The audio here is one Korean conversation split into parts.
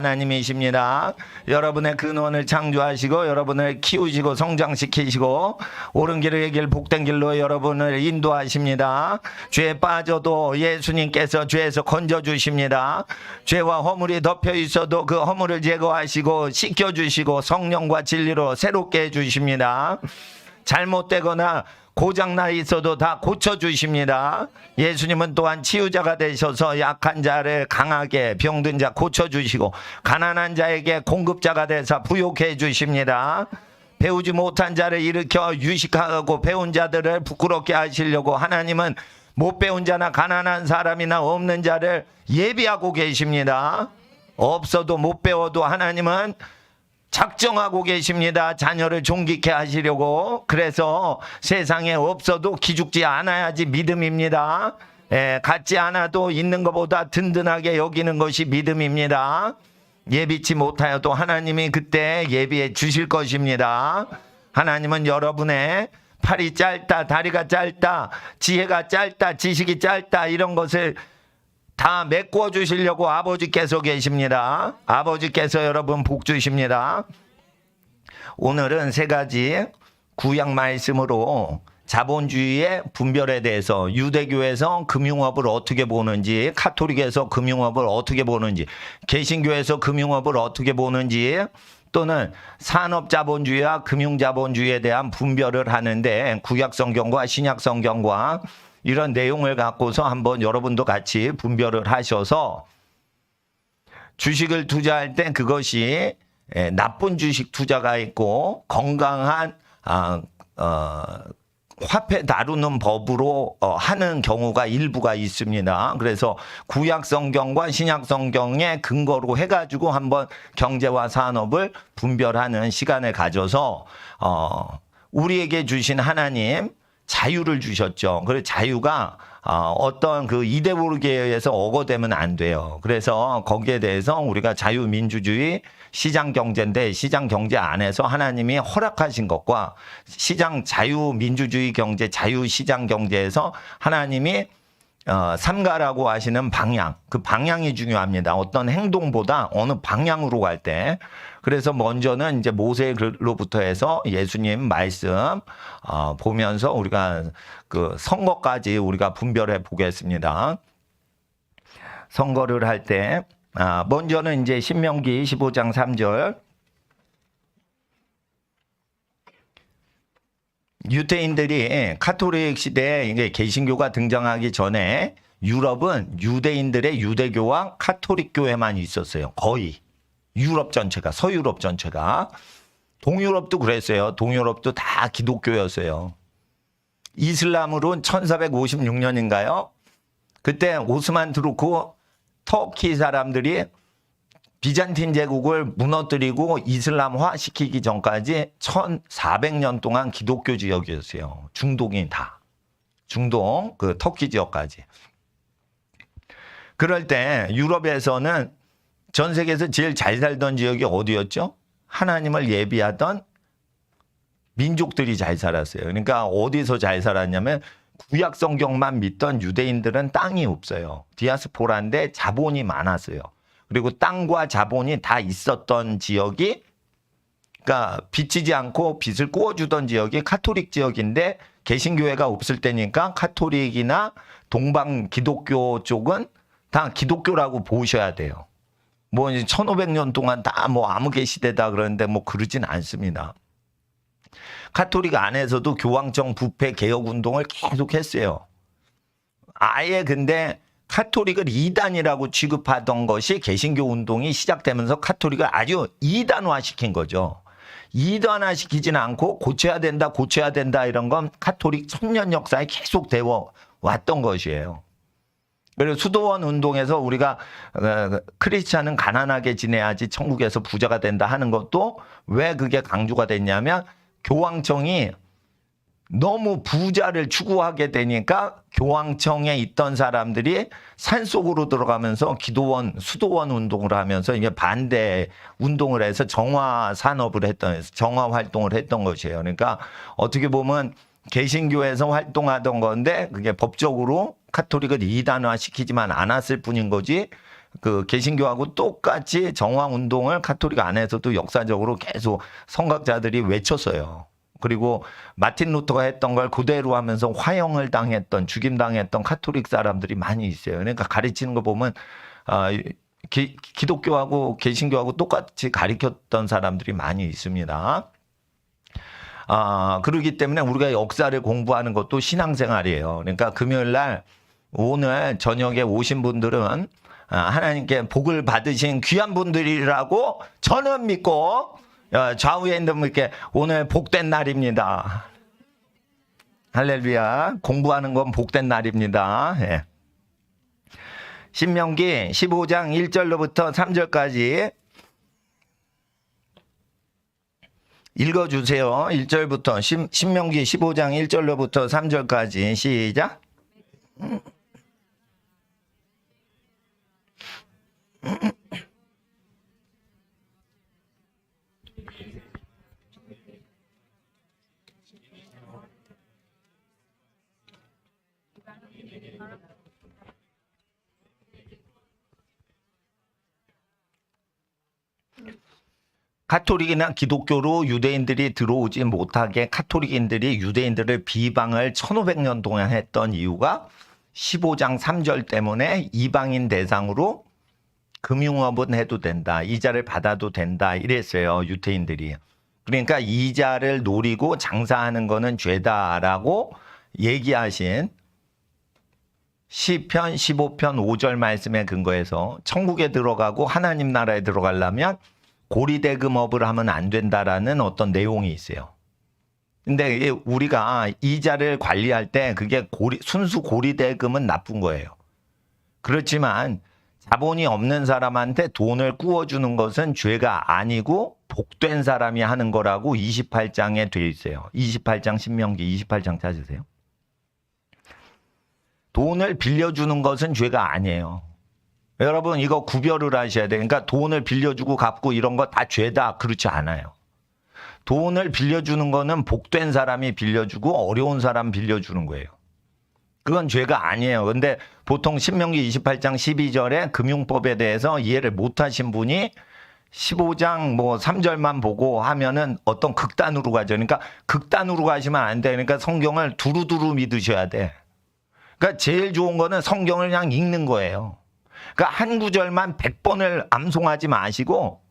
하나님이십니다. 여러분의 근원을 창조하시고 여러분을 키우시고 성장시키시고 옳은 길의 길 복된 길로 여러분을 인도하십니다. 죄에 빠져도 예수님께서 죄에서 건져주십니다. 죄와 허물이 덮여 있어도 그 허물을 제거하시고 씻겨주시고 성령과 진리로 새롭게 해주십니다. 잘못되거나 고장나 있어도 다 고쳐주십니다. 예수님은 또한 치유자가 되셔서 약한 자를 강하게, 병든 자 고쳐주시고 가난한 자에게 공급자가 되사 부욕해 주십니다. 배우지 못한 자를 일으켜 유식하고 배운 자들을 부끄럽게 하시려고 하나님은 못 배운 자나 가난한 사람이나 없는 자를 예비하고 계십니다. 없어도 못 배워도 하나님은 작정하고 계십니다. 자녀를 존귀케 하시려고. 그래서 세상에 없어도 기죽지 않아야지 믿음입니다. 갖지 않아도 있는 것보다 든든하게 여기는 것이 믿음입니다. 예비치 못하여도 하나님이 그때 예비해 주실 것입니다. 하나님은 여러분의 팔이 짧다, 다리가 짧다, 지혜가 짧다, 지식이 짧다 이런 것을 다 메꿔 주시려고 아버지께서 계십니다. 아버지께서 여러분 복 주십니다. 오늘은 세 가지 구약 말씀으로 자본주의의 분별에 대해서 유대교에서 금융업을 어떻게 보는지, 카톨릭에서 금융업을 어떻게 보는지, 개신교에서 금융업을 어떻게 보는지, 또는 산업자본주의와 금융자본주의에 대한 분별을 하는데 구약성경과 신약성경과 이런 내용을 갖고서 한번 여러분도 같이 분별을 하셔서 주식을 투자할 때 그것이 나쁜 주식 투자가 있고 건강한 화폐 다루는 법으로 하는 경우가 일부가 있습니다. 그래서 구약성경과 신약성경의 근거로 해가지고 한번 경제와 산업을 분별하는 시간을 가져서 우리에게 주신 하나님 자유를 주셨죠. 그래서 자유가 어떤 그 이데올로기에 의해서 억어되면 안 돼요. 그래서 거기에 대해서 우리가 자유민주주의 시장경제인데 시장경제 안에서 하나님이 허락하신 것과 시장 자유민주주의 경제 자유시장경제에서 하나님이 삼가라고 하시는 방향, 그 방향이 중요합니다. 어떤 행동보다 어느 방향으로 갈 때. 그래서 먼저는 이제 모세로부터 해서 예수님 말씀 보면서 우리가 그 선거까지 우리가 분별해 보겠습니다. 선거를 할 때 먼저는 이제 신명기 15장 3절. 유대인들이 카톨릭 시대에 이게 개신교가 등장하기 전에 유럽은 유대인들의 유대교와 카톨릭 교회만 있었어요. 거의 유럽 전체가, 서유럽 전체가. 동유럽도 그랬어요. 동유럽도 다 기독교였어요. 이슬람으로는 1456년인가요? 그때 오스만 투르크 터키 사람들이 비잔틴 제국을 무너뜨리고 이슬람화 시키기 전까지 1400년 동안 기독교 지역이었어요. 중동이 다. 중동, 그 터키 지역까지. 그럴 때 유럽에서는 전 세계에서 제일 잘 살던 지역이 어디였죠? 하나님을 예비하던 민족들이 잘 살았어요. 그러니까 어디서 잘 살았냐면 구약 성경만 믿던 유대인들은 땅이 없어요. 디아스포라인데 자본이 많았어요. 그리고 땅과 자본이 다 있었던 지역이, 그러니까 빚지지 않고 빚을 구워주던 지역이 카톨릭 지역인데 개신교회가 없을 때니까 카톨릭이나 동방 기독교 쪽은 다 기독교라고 보셔야 돼요. 뭐 1500년 동안 다 뭐 암흑의 시대다 그러는데 뭐 그러진 않습니다. 카톨릭 안에서도 교황청 부패 개혁 운동을 계속 했어요. 아예 근데 카톨릭을 이단이라고 취급하던 것이 개신교 운동이 시작되면서 카톨릭을 아주 이단화시킨 거죠. 이단화시키지는 않고 고쳐야 된다 이런 건 카톨릭 천년 역사에 계속 되어 왔던 것이에요. 그리고 수도원 운동에서 우리가 크리스찬은 가난하게 지내야지 천국에서 부자가 된다 하는 것도 왜 그게 강조가 됐냐면 교황청이 너무 부자를 추구하게 되니까 교황청에 있던 사람들이 산속으로 들어가면서 기도원, 수도원 운동을 하면서 이게 반대 운동을 해서 정화 산업을 정화 활동을 했던 것이에요. 그러니까 어떻게 보면 개신교에서 활동하던 건데 그게 법적으로 카톨릭을 이단화 시키지만 않았을 뿐인 거지 그 개신교하고 똑같이 정화 운동을 카톨릭 안에서도 역사적으로 계속 성각자들이 외쳤어요. 그리고 마틴 루터가 했던 걸 그대로 하면서 화형을 당했던, 죽임당했던 카톨릭 사람들이 많이 있어요. 그러니까 가르치는 거 보면 기독교하고 개신교하고 똑같이 가르쳤던 사람들이 많이 있습니다. 그렇기 때문에 우리가 역사를 공부하는 것도 신앙생활이에요. 그러니까 금요일 날 오늘 저녁에 오신 분들은 하나님께 복을 받으신 귀한 분들이라고 저는 믿고 좌우에 있는 분께 오늘 복된 날입니다. 할렐루야. 공부하는 건 복된 날입니다. 예. 신명기 15장 1절로부터 3절까지 읽어주세요. 1절부터 신명기 15장 1절로부터 3절까지 시작. 카톨릭이나 기독교로 유대인들이 들어오지 못하게 카톨릭인들이 유대인들을 비방을 1500년 동안 했던 이유가 15장 3절 때문에 이방인 대상으로 금융업은 해도 된다. 이자를 받아도 된다. 이랬어요. 유대인들이. 그러니까 이자를 노리고 장사하는 거는 죄다라고 얘기하신 시편 15편 5절 말씀에 근거해서 천국에 들어가고 하나님 나라에 들어가려면 고리대금업을 하면 안 된다라는 어떤 내용이 있어요. 근데 우리가 이자를 관리할 때 그게 순수 고리대금은 나쁜 거예요. 그렇지만 자본이 없는 사람한테 돈을 구워주는 것은 죄가 아니고 복된 사람이 하는 거라고 28장에 되어 있어요. 28장 신명기 28장 찾으세요. 돈을 빌려주는 것은 죄가 아니에요. 여러분 이거 구별을 하셔야 돼요. 그러니까 돈을 빌려주고 갚고 이런 거 다 죄다 그렇지 않아요. 돈을 빌려주는 거는 복된 사람이 빌려주고 어려운 사람 빌려주는 거예요. 그건 죄가 아니에요. 근데 보통 신명기 28장 12절에 금융법에 대해서 이해를 못하신 분이 15장 뭐 3절만 보고 하면은 어떤 극단으로 가죠. 그러니까 극단으로 가시면 안 돼. 그러니까 성경을 두루두루 믿으셔야 돼. 그러니까 제일 좋은 거는 성경을 그냥 읽는 거예요. 그러니까 한 구절만 100번을 암송하지 마시고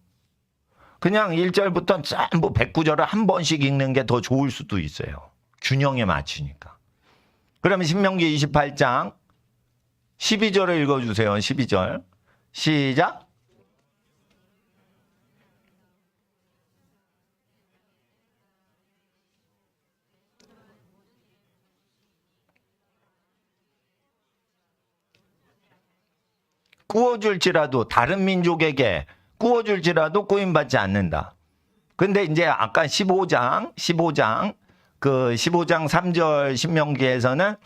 그냥 1절부터 전부 109절을 한 번씩 읽는 게 더 좋을 수도 있어요. 균형에 맞추니까. 그러면 신명기 28장 12절을 읽어주세요. 12절 시작. 구워줄지라도 다른 민족에게 구워줄지라도 구임받지 않는다. 근데 이제 아까 15장 그 15장 3절 신명기에서는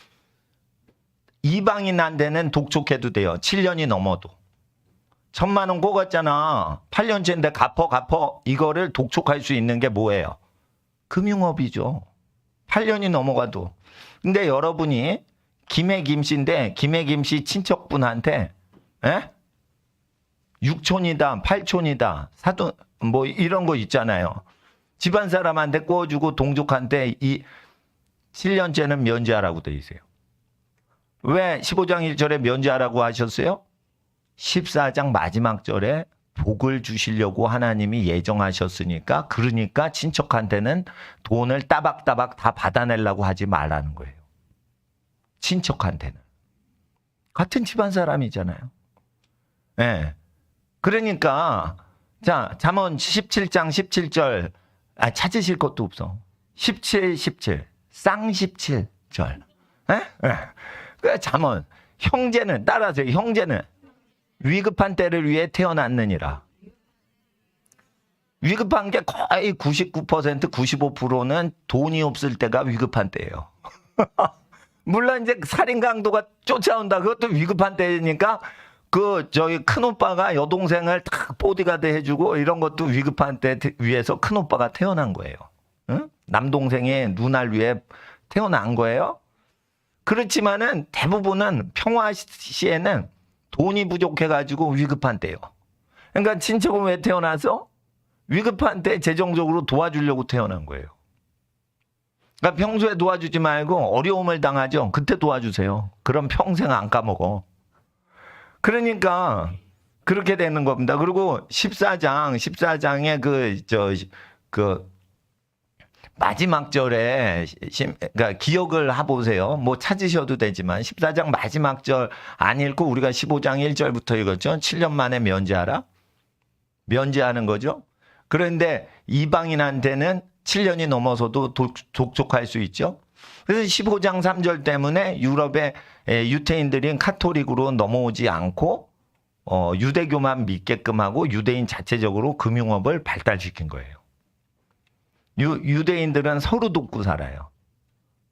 이방인한테는 독촉해도 돼요. 7년이 넘어도. 1000만 원 꼬갔잖아. 8년째인데 갚어. 이거를 독촉할 수 있는 게 뭐예요? 금융업이죠. 8년이 넘어가도. 근데 여러분이 김해 김씨인데 김해 김씨 친척분한테 6촌이다, 8촌이다, 사돈, 뭐 이런 거 있잖아요. 집안 사람한테 구워주고 동족한테 이 7년째는 면제하라고 돼 있어요. 왜 15장 1절에 면제하라고 하셨어요? 14장 마지막 절에 복을 주시려고 하나님이 예정하셨으니까 그러니까 친척한테는 돈을 따박따박 다 받아내려고 하지 말라는 거예요. 친척한테는. 같은 집안 사람이잖아요. 네. 그러니까 자 잠언 17장 17절 찾으실 것도 없어. 17 쌍 17절. 그 잠언 형제는 따라서 형제는 위급한 때를 위해 태어났느니라. 위급한 게 거의 99% 95%는 돈이 없을 때가 위급한 때예요. 물론 이제 살인 강도가 쫓아온다. 그것도 위급한 때니까 저희 큰오빠가 여동생을 딱 보디가드 해주고 이런 것도 위급한 때 위해서 큰오빠가 태어난 거예요. 응? 남동생의 누나를 위해 태어난 거예요. 그렇지만은 대부분은 평화 시에는 돈이 부족해가지고 위급한 때요. 그러니까 친척은 왜 태어나서? 위급한 때 재정적으로 도와주려고 태어난 거예요. 그러니까 평소에 도와주지 말고 어려움을 당하죠. 그때 도와주세요. 그럼 평생 안 까먹어. 그러니까 그렇게 되는 겁니다. 그리고 14장의 그 마지막 절에 그러니까 기억을 해보세요. 뭐 찾으셔도 되지만 14장 마지막 절 안 읽고 우리가 15장 1절부터 읽었죠. 7년 만에 면제하라. 면제하는 거죠. 그런데 이방인한테는 7년이 넘어서도 독촉할 수 있죠. 그래서 15장 3절 때문에 유럽의 유태인들이 카톨릭으로 넘어오지 않고 유대교만 믿게끔 하고 유대인 자체적으로 금융업을 발달시킨 거예요. 유대인들은 서로 돕고 살아요.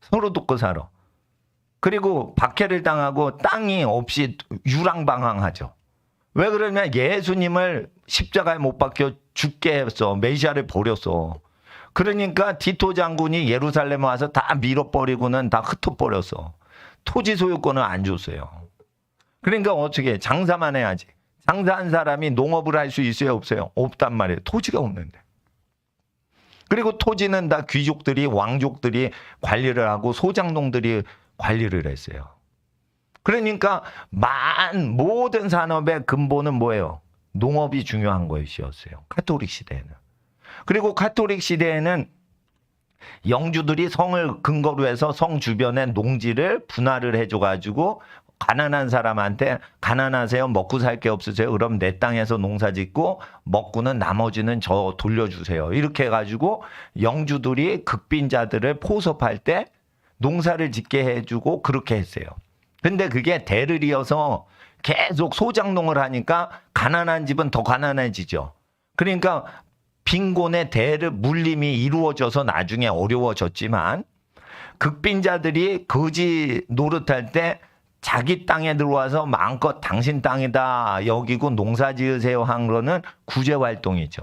서로 돕고 살아. 그리고 박해를 당하고 땅이 없이 유랑방황하죠. 왜 그러냐면 예수님을 십자가에 못 박혀 죽게 했어. 메시아를 버렸어. 그러니까 디토 장군이 예루살렘에 와서 다 밀어버리고는 다 흩어버렸어. 토지 소유권을 안 줬어요. 그러니까 어떻게 장사만 해야지. 장사한 사람이 농업을 할 수 있어요 없어요? 없단 말이에요. 토지가 없는데. 그리고 토지는 다 귀족들이 왕족들이 관리를 하고 소장농들이 관리를 했어요. 그러니까 모든 산업의 근본은 뭐예요? 농업이 중요한 것이었어요. 카톨릭 시대에는. 그리고 카톨릭 시대에는 영주들이 성을 근거로 해서 성 주변에 농지를 분할을 해줘가지고 가난한 사람한테 가난하세요? 먹고 살 게 없으세요? 그럼 내 땅에서 농사 짓고 먹고는 나머지는 저 돌려주세요. 이렇게 해가지고 영주들이 극빈자들을 포섭할 때 농사를 짓게 해주고 그렇게 했어요. 근데 그게 대를 이어서 계속 소작농을 하니까 가난한 집은 더 가난해지죠. 그러니까 빈곤의 대를 물림이 이루어져서 나중에 어려워졌지만 극빈자들이 거지 노릇할 때 자기 땅에 들어와서 마음껏 당신 땅이다 여기고 농사 지으세요 한 거는 구제활동이죠.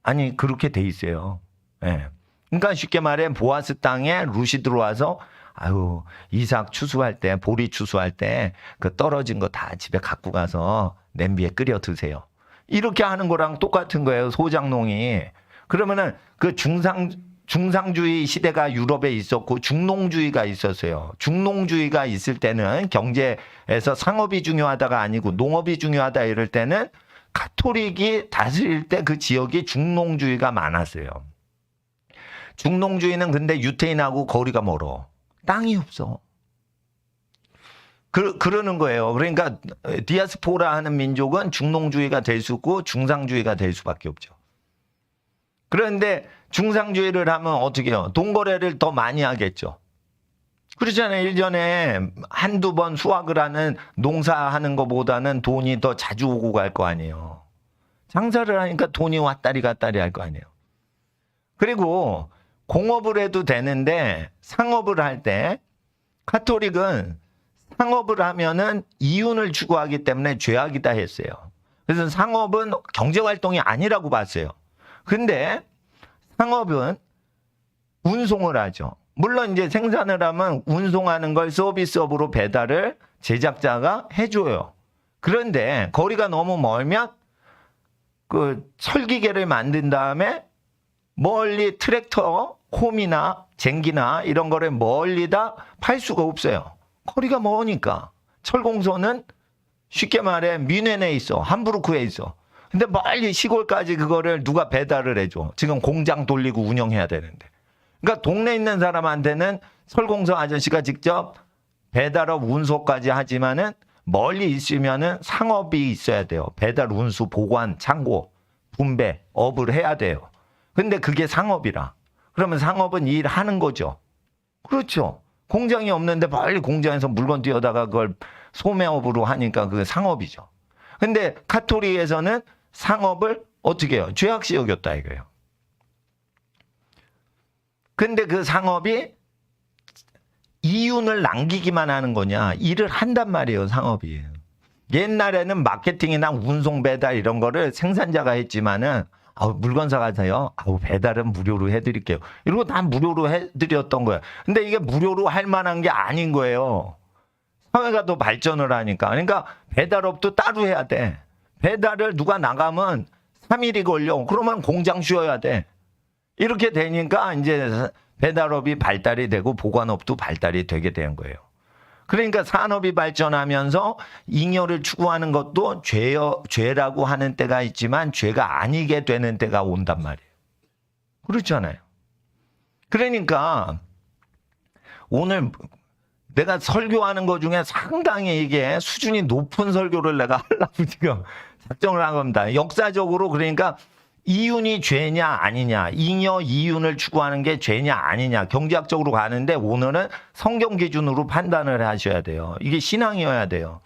아니 그렇게 돼 있어요. 예. 그러니까 쉽게 말해 보아스 땅에 룻이 들어와서 아유 이삭 추수할 때 보리 추수할 때 그 떨어진 거 다 집에 갖고 가서 냄비에 끓여 드세요. 이렇게 하는 거랑 똑같은 거예요. 소작농이. 그러면은 그 중상주의 시대가 유럽에 있었고 중농주의가 있었어요. 중농주의가 있을 때는 경제에서 상업이 중요하다가 아니고 농업이 중요하다 이럴 때는 카톨릭이 다스릴 때 그 지역이 중농주의가 많았어요. 중농주의는 근데 유태인하고 거리가 멀어. 땅이 없어. 그러는 거예요. 그러니까 디아스포라 하는 민족은 중농주의가 될 수 있고 중상주의가 될 수밖에 없죠. 그런데 중상주의를 하면 어떻게 해요? 돈거래를 더 많이 하겠죠. 그렇잖아요. 일전에 한두 번 수확을 하는 농사하는 것보다는 돈이 더 자주 오고 갈 거 아니에요. 장사를 하니까 돈이 왔다리 갔다리 할 거 아니에요. 그리고 공업을 해도 되는데 상업을 할 때 카톨릭은 상업을 하면은 이윤을 추구하기 때문에 죄악이다 했어요. 그래서 상업은 경제활동이 아니라고 봤어요. 근데 상업은 운송을 하죠. 물론 이제 생산을 하면 운송하는 걸 서비스업으로 배달을 제작자가 해줘요. 그런데 거리가 너무 멀면 그 설기계를 만든 다음에 멀리 트랙터, 홈이나 쟁기나 이런 거를 멀리다 팔 수가 없어요. 거리가 머니까. 철공소는 쉽게 말해 뮌헨에 있어. 함부르크에 있어. 근데 멀리 시골까지 그거를 누가 배달을 해줘. 지금 공장 돌리고 운영해야 되는데. 그러니까 동네에 있는 사람한테는 철공소 아저씨가 직접 배달업 운송까지 하지만은 멀리 있으면은 상업이 있어야 돼요. 배달 운수 보관 창고 분배 업을 해야 돼요. 근데 그게 상업이라. 그러면 상업은 일하는 거죠. 그렇죠. 공장이 없는데 빨리 공장에서 물건 띄어다가 그걸 소매업으로 하니까 그게 상업이죠. 근데 카톨릭에서는 상업을 어떻게 해요? 죄악시 여겼다 이거예요. 근데 그 상업이 이윤을 남기기만 하는 거냐? 일을 한단 말이에요, 상업이. 옛날에는 마케팅이나 운송 배달 이런 거를 생산자가 했지만은 물건사가 사요. 배달은 무료로 해드릴게요. 이러고 다 무료로 해드렸던 거예요. 근데 이게 무료로 할 만한 게 아닌 거예요. 사회가 더 발전을 하니까. 그러니까 배달업도 따로 해야 돼. 배달을 누가 나가면 3일이 걸려. 그러면 공장 쉬어야 돼. 이렇게 되니까 이제 배달업이 발달이 되고 보관업도 발달이 되게 되는 거예요. 그러니까 산업이 발전하면서 잉여를 추구하는 것도 죄라고 하는 때가 있지만 죄가 아니게 되는 때가 온단 말이에요. 그렇잖아요. 그러니까 오늘 내가 설교하는 것 중에 상당히 이게 수준이 높은 설교를 내가 하려고 지금 작정을 한 겁니다. 역사적으로 그러니까 이윤이 죄냐 아니냐, 잉여 이윤을 추구하는 게 죄냐 아니냐 경제학적으로 가는데 오늘은 성경 기준으로 판단을 하셔야 돼요. 이게 신앙이어야 돼요.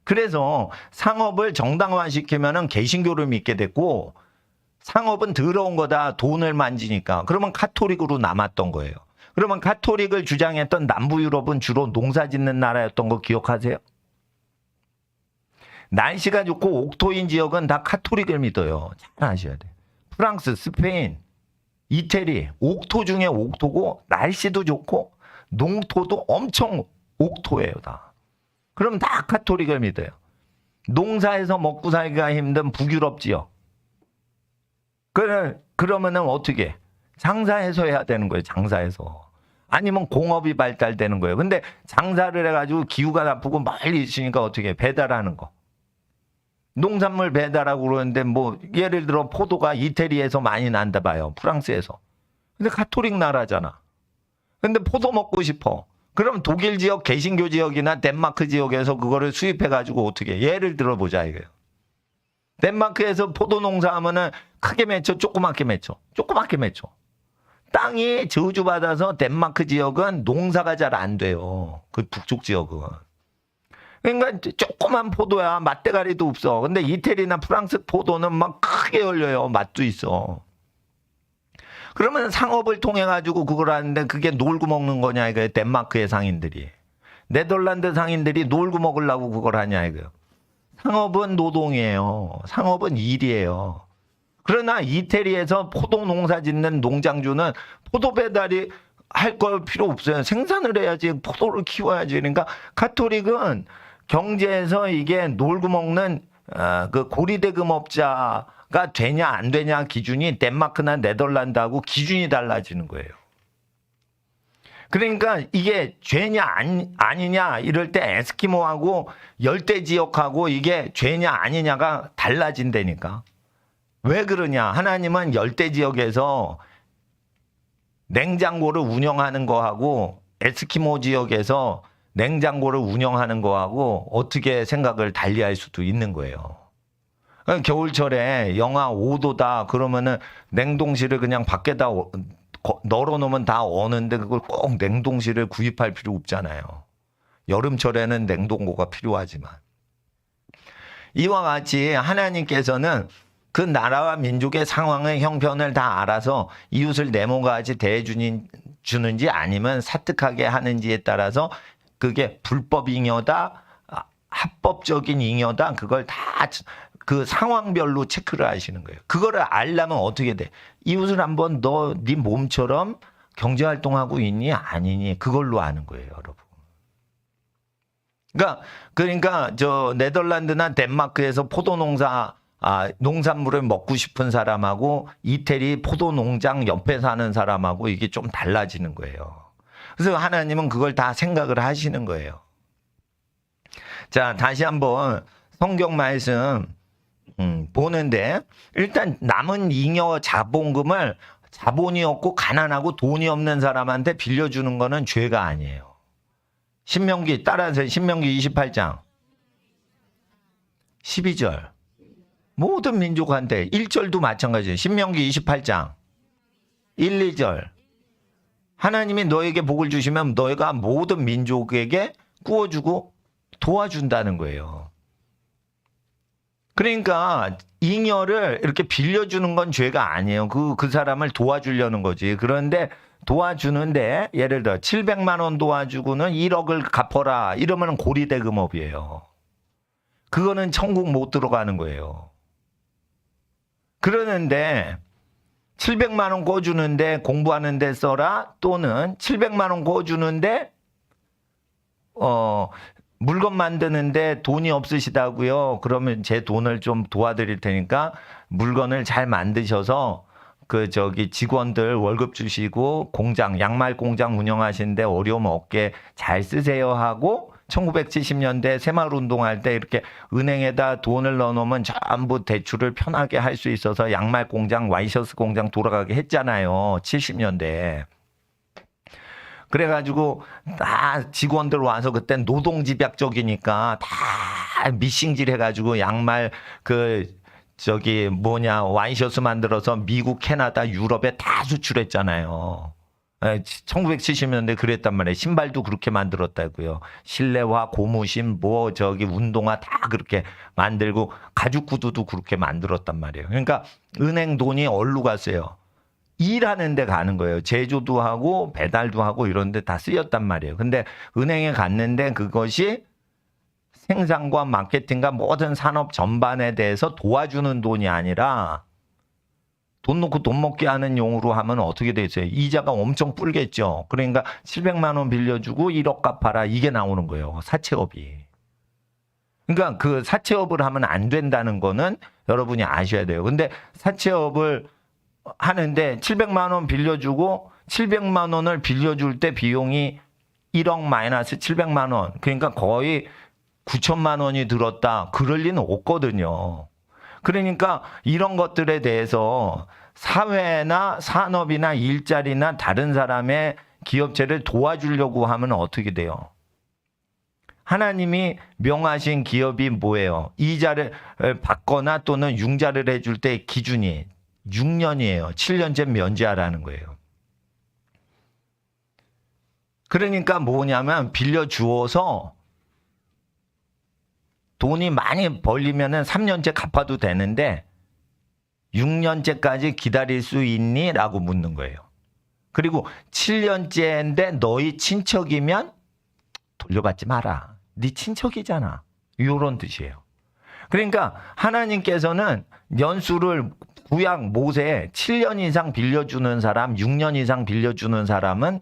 그래서 상업을 정당화시키면은 개신교를 믿게 됐고, 상업은 더러운 거다, 돈을 만지니까. 그러면 카톨릭으로 남았던 거예요. 그러면 카톨릭을 주장했던 남부 유럽은 주로 농사 짓는 나라였던 거 기억하세요? 날씨가 좋고 옥토인 지역은 다 카톨릭을 믿어요. 잘 아셔야 돼요. 프랑스, 스페인, 이태리, 옥토 중에 옥토고 날씨도 좋고 농토도 엄청 옥토예요, 다. 그럼 다 카톨릭을 믿어요. 농사에서 먹고 살기가 힘든 북유럽 지역. 그러면은 어떻게? 장사해서 해야 되는 거예요, 장사해서. 아니면 공업이 발달되는 거예요. 근데 장사를 해가지고 기후가 나쁘고 멀리 있으니까 어떻게? 배달하는 거. 농산물 배달하고 그러는데 뭐 예를 들어 포도가 이태리에서 많이 난다 봐요. 프랑스에서. 근데 카톨릭 나라잖아. 근데 포도 먹고 싶어. 그럼 독일 지역, 개신교 지역이나 덴마크 지역에서 그거를 수입해가지고 어떻게? 예를 들어보자 이거예요. 덴마크에서 포도 농사하면은 크게 맺혀, 조그맣게 맺혀. 조그맣게 맺혀. 땅이 저주받아서 덴마크 지역은 농사가 잘 안 돼요. 그 북쪽 지역은. 그러니까 조그만 포도야. 맛대가리도 없어. 근데 이태리나 프랑스 포도는 막 크게 열려요. 맛도 있어. 그러면 상업을 통해 가지고 그걸 하는데 그게 놀고 먹는 거냐 이거예요. 덴마크의 상인들이. 네덜란드 상인들이 놀고 먹으려고 그걸 하냐 이거예요. 상업은 노동이에요. 상업은 일이에요. 그러나 이태리에서 포도 농사 짓는 농장주는 포도 배달이 할 거 필요 없어요. 생산을 해야지, 포도를 키워야지. 그러니까 카톨릭은 경제에서 이게 놀고 먹는 그 고리대금업자가 되냐 안 되냐 기준이 덴마크나 네덜란드하고 기준이 달라지는 거예요. 그러니까 이게 죄냐 아니냐 이럴 때 에스키모하고 열대지역하고 이게 죄냐 아니냐가 달라진다니까. 왜 그러냐? 하나님은 열대지역에서 냉장고를 운영하는 거하고 에스키모 지역에서 냉장고를 운영하는 거하고 어떻게 생각을 달리할 수도 있는 거예요. 그러니까 겨울철에 영하 5도다 그러면은 냉동실을 그냥 밖에다 널어놓으면 다 어는데 그걸 꼭 냉동실을 구입할 필요 없잖아요. 여름철에는 냉동고가 필요하지만. 이와 같이 하나님께서는 그 나라와 민족의 상황의 형편을 다 알아서 이웃을 내모같이 대해주는지 아니면 사특하게 하는지에 따라서 그게 불법 잉여다, 합법적인 잉여다, 그걸 다 그 상황별로 체크를 하시는 거예요. 그거를 알려면 어떻게 돼? 이웃을 한번 너 네 몸처럼 경제활동하고 있니? 아니니? 그걸로 아는 거예요, 여러분. 그러니까 저 네덜란드나 덴마크에서 포도 농사 농산물을 먹고 싶은 사람하고 이태리 포도 농장 옆에 사는 사람하고 이게 좀 달라지는 거예요. 그래서 하나님은 그걸 다 생각을 하시는 거예요. 자, 다시 한번 성경 말씀 보는데 일단 남은 잉여 자본금을 자본이 없고 가난하고 돈이 없는 사람한테 빌려주는 거는 죄가 아니에요. 신명기 따라서 신명기 28장 12절 모든 민족한테 1절도 마찬가지예요. 신명기 28장 1, 2절 하나님이 너에게 복을 주시면 너희가 모든 민족에게 구워주고 도와준다는 거예요. 그러니까 잉여를 이렇게 빌려주는 건 죄가 아니에요. 그 사람을 도와주려는 거지. 그런데 도와주는데 예를 들어 700만 원 도와주고는 1억을 갚아라 이러면 고리대금업이에요. 그거는 천국 못 들어가는 거예요. 그러는데 700만 원 꿔주는데 공부하는 데 써라 또는 700만 원 꿔주는데 물건 만드는데 돈이 없으시다고요? 그러면 제 돈을 좀 도와드릴 테니까 물건을 잘 만드셔서 직원들 월급 주시고 공장, 양말 공장 운영하시는데 어려움 없게 잘 쓰세요 하고 1970년대 새마을 운동할 때 이렇게 은행에다 돈을 넣어놓으면 전부 대출을 편하게 할 수 있어서 양말 공장, 와이셔츠 공장 돌아가게 했잖아요. 70년대. 그래가지고 다 직원들 와서 그때 노동집약적이니까 다 미싱질 해가지고 양말 와이셔츠 만들어서 미국, 캐나다, 유럽에 다 수출했잖아요. 1970년대 그랬단 말이에요. 신발도 그렇게 만들었다고요. 실내화, 고무신, 운동화 다 그렇게 만들고 가죽 구두도 그렇게 만들었단 말이에요. 그러니까 은행 돈이 어디로 갔어요? 일하는 데 가는 거예요. 제조도 하고 배달도 하고 이런 데 다 쓰였단 말이에요. 근데 은행에 갔는데 그것이 생산과 마케팅과 모든 산업 전반에 대해서 도와주는 돈이 아니라 돈 놓고 돈 먹게 하는 용으로 하면 어떻게 되겠어요? 이자가 엄청 불겠죠. 그러니까 700만 원 빌려주고 1억 갚아라 이게 나오는 거예요. 사채업이. 그러니까 그 사채업을 하면 안 된다는 거는 여러분이 아셔야 돼요. 근데 사채업을 하는데 700만 원 빌려주고 700만 원을 빌려줄 때 비용이 1억 마이너스 700만 원. 그러니까 거의 9천만 원이 들었다. 그럴 리는 없거든요. 그러니까 이런 것들에 대해서 사회나 산업이나 일자리나 다른 사람의 기업체를 도와주려고 하면 어떻게 돼요? 하나님이 명하신 기업이 뭐예요? 이자를 받거나 또는 융자를 해줄 때 기준이 6년이에요. 7년째 면제하라는 거예요. 그러니까 뭐냐면 빌려주어서 돈이 많이 벌리면은 3년째 갚아도 되는데 6년째까지 기다릴 수 있니? 라고 묻는 거예요. 그리고 7년째인데 너희 친척이면 돌려받지 마라. 네 친척이잖아. 이런 뜻이에요. 그러니까 하나님께서는 연수를 구약 모세에 7년 이상 빌려주는 사람, 6년 이상 빌려주는 사람은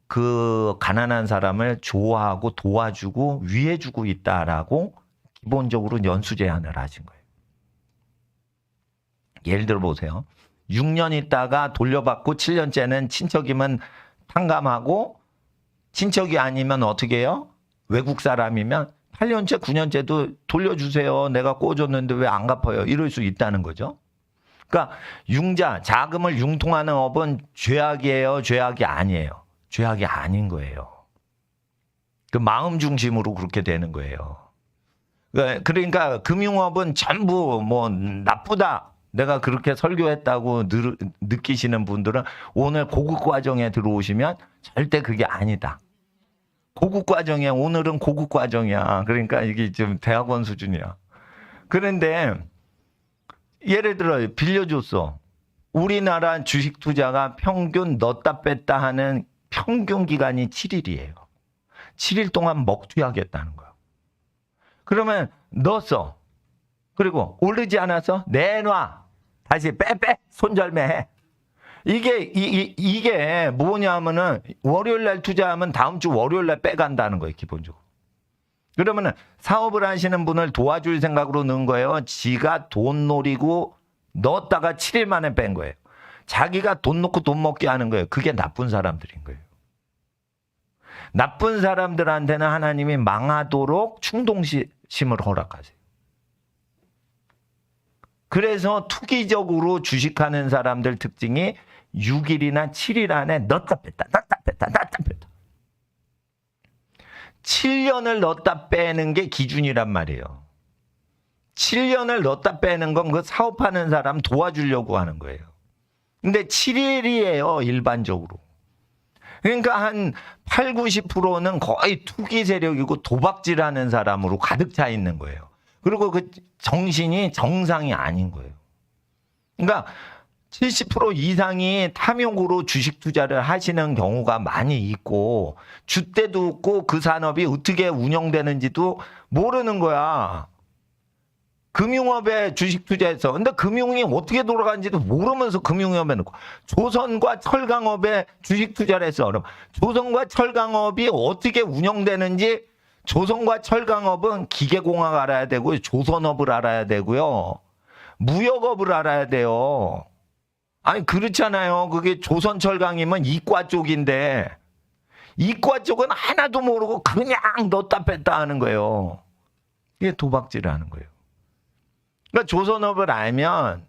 그 가난한 사람을 좋아하고 도와주고 위해주고 있다라고 기본적으로 연수 제한을 하신 거예요. 예를 들어 보세요. 6년 있다가 돌려받고 7년째는 친척이면 탕감하고 친척이 아니면 어떻게 해요? 외국 사람이면 8년째, 9년째도 돌려주세요. 내가 꿔줬는데 왜 안 갚아요? 이럴 수 있다는 거죠. 그러니까 융자, 자금을 융통하는 업은 죄악이에요? 죄악이 아니에요? 죄악이 아닌 거예요. 그 마음 중심으로 그렇게 되는 거예요. 그러니까 금융업은 전부 뭐 나쁘다. 내가 그렇게 설교했다고 느끼시는 분들은 오늘 고급 과정에 들어오시면 절대 그게 아니다. 고급 과정이야. 오늘은 고급 과정이야. 그러니까 이게 좀 대학원 수준이야. 그런데 예를 들어 빌려줬어. 우리나라 주식 투자가 평균 넣었다 뺐다 하는 평균 기간이 7일이에요. 7일 동안 먹튀하겠다는 거야. 그러면 넣었어. 그리고 오르지 않아서 내놔. 다시 빼 손절매해. 이게 뭐냐면은 월요일 날 투자하면 다음 주 월요일 날 빼간다는 거예요, 기본적으로. 그러면은 사업을 하시는 분을 도와줄 생각으로 넣은 거예요. 지가 돈 노리고 넣었다가 7일 만에 뺀 거예요. 자기가 돈 놓고 돈 먹게 하는 거예요. 그게 나쁜 사람들인 거예요. 나쁜 사람들한테는 하나님이 망하도록 충동심을 허락하세요. 그래서 투기적으로 주식하는 사람들 특징이 6일이나 7일 안에 넣었다 뺐다. 7년을 넣었다 빼는 게 기준이란 말이에요. 7년을 넣었다 빼는 건 그 사업하는 사람 도와주려고 하는 거예요. 근데 7일이에요, 일반적으로. 그러니까 한 8, 90%는 거의 투기 세력이고 도박질하는 사람으로 가득 차 있는 거예요. 그리고 그 정신이 정상이 아닌 거예요. 그러니까 70% 이상이 탐욕으로 주식 투자를 하시는 경우가 많이 있고 줏대도 없고 그 산업이 어떻게 운영되는지도 모르는 거야. 금융업에 주식 투자해서 근데 금융이 어떻게 돌아가는지도 모르면서 금융업에 넣고 조선과 철강업에 주식 투자를 했어. 그럼 조선과 철강업이 어떻게 운영되는지 조선과 철강업은 기계공학 알아야 되고요. 조선업을 알아야 되고요. 무역업을 알아야 돼요. 아니 그렇잖아요. 그게 조선철강이면 이과 쪽인데 이과 쪽은 하나도 모르고 그냥 넣었다 뺐다 하는 거예요. 이게 도박질을 하는 거예요. 그러니까 조선업을 알면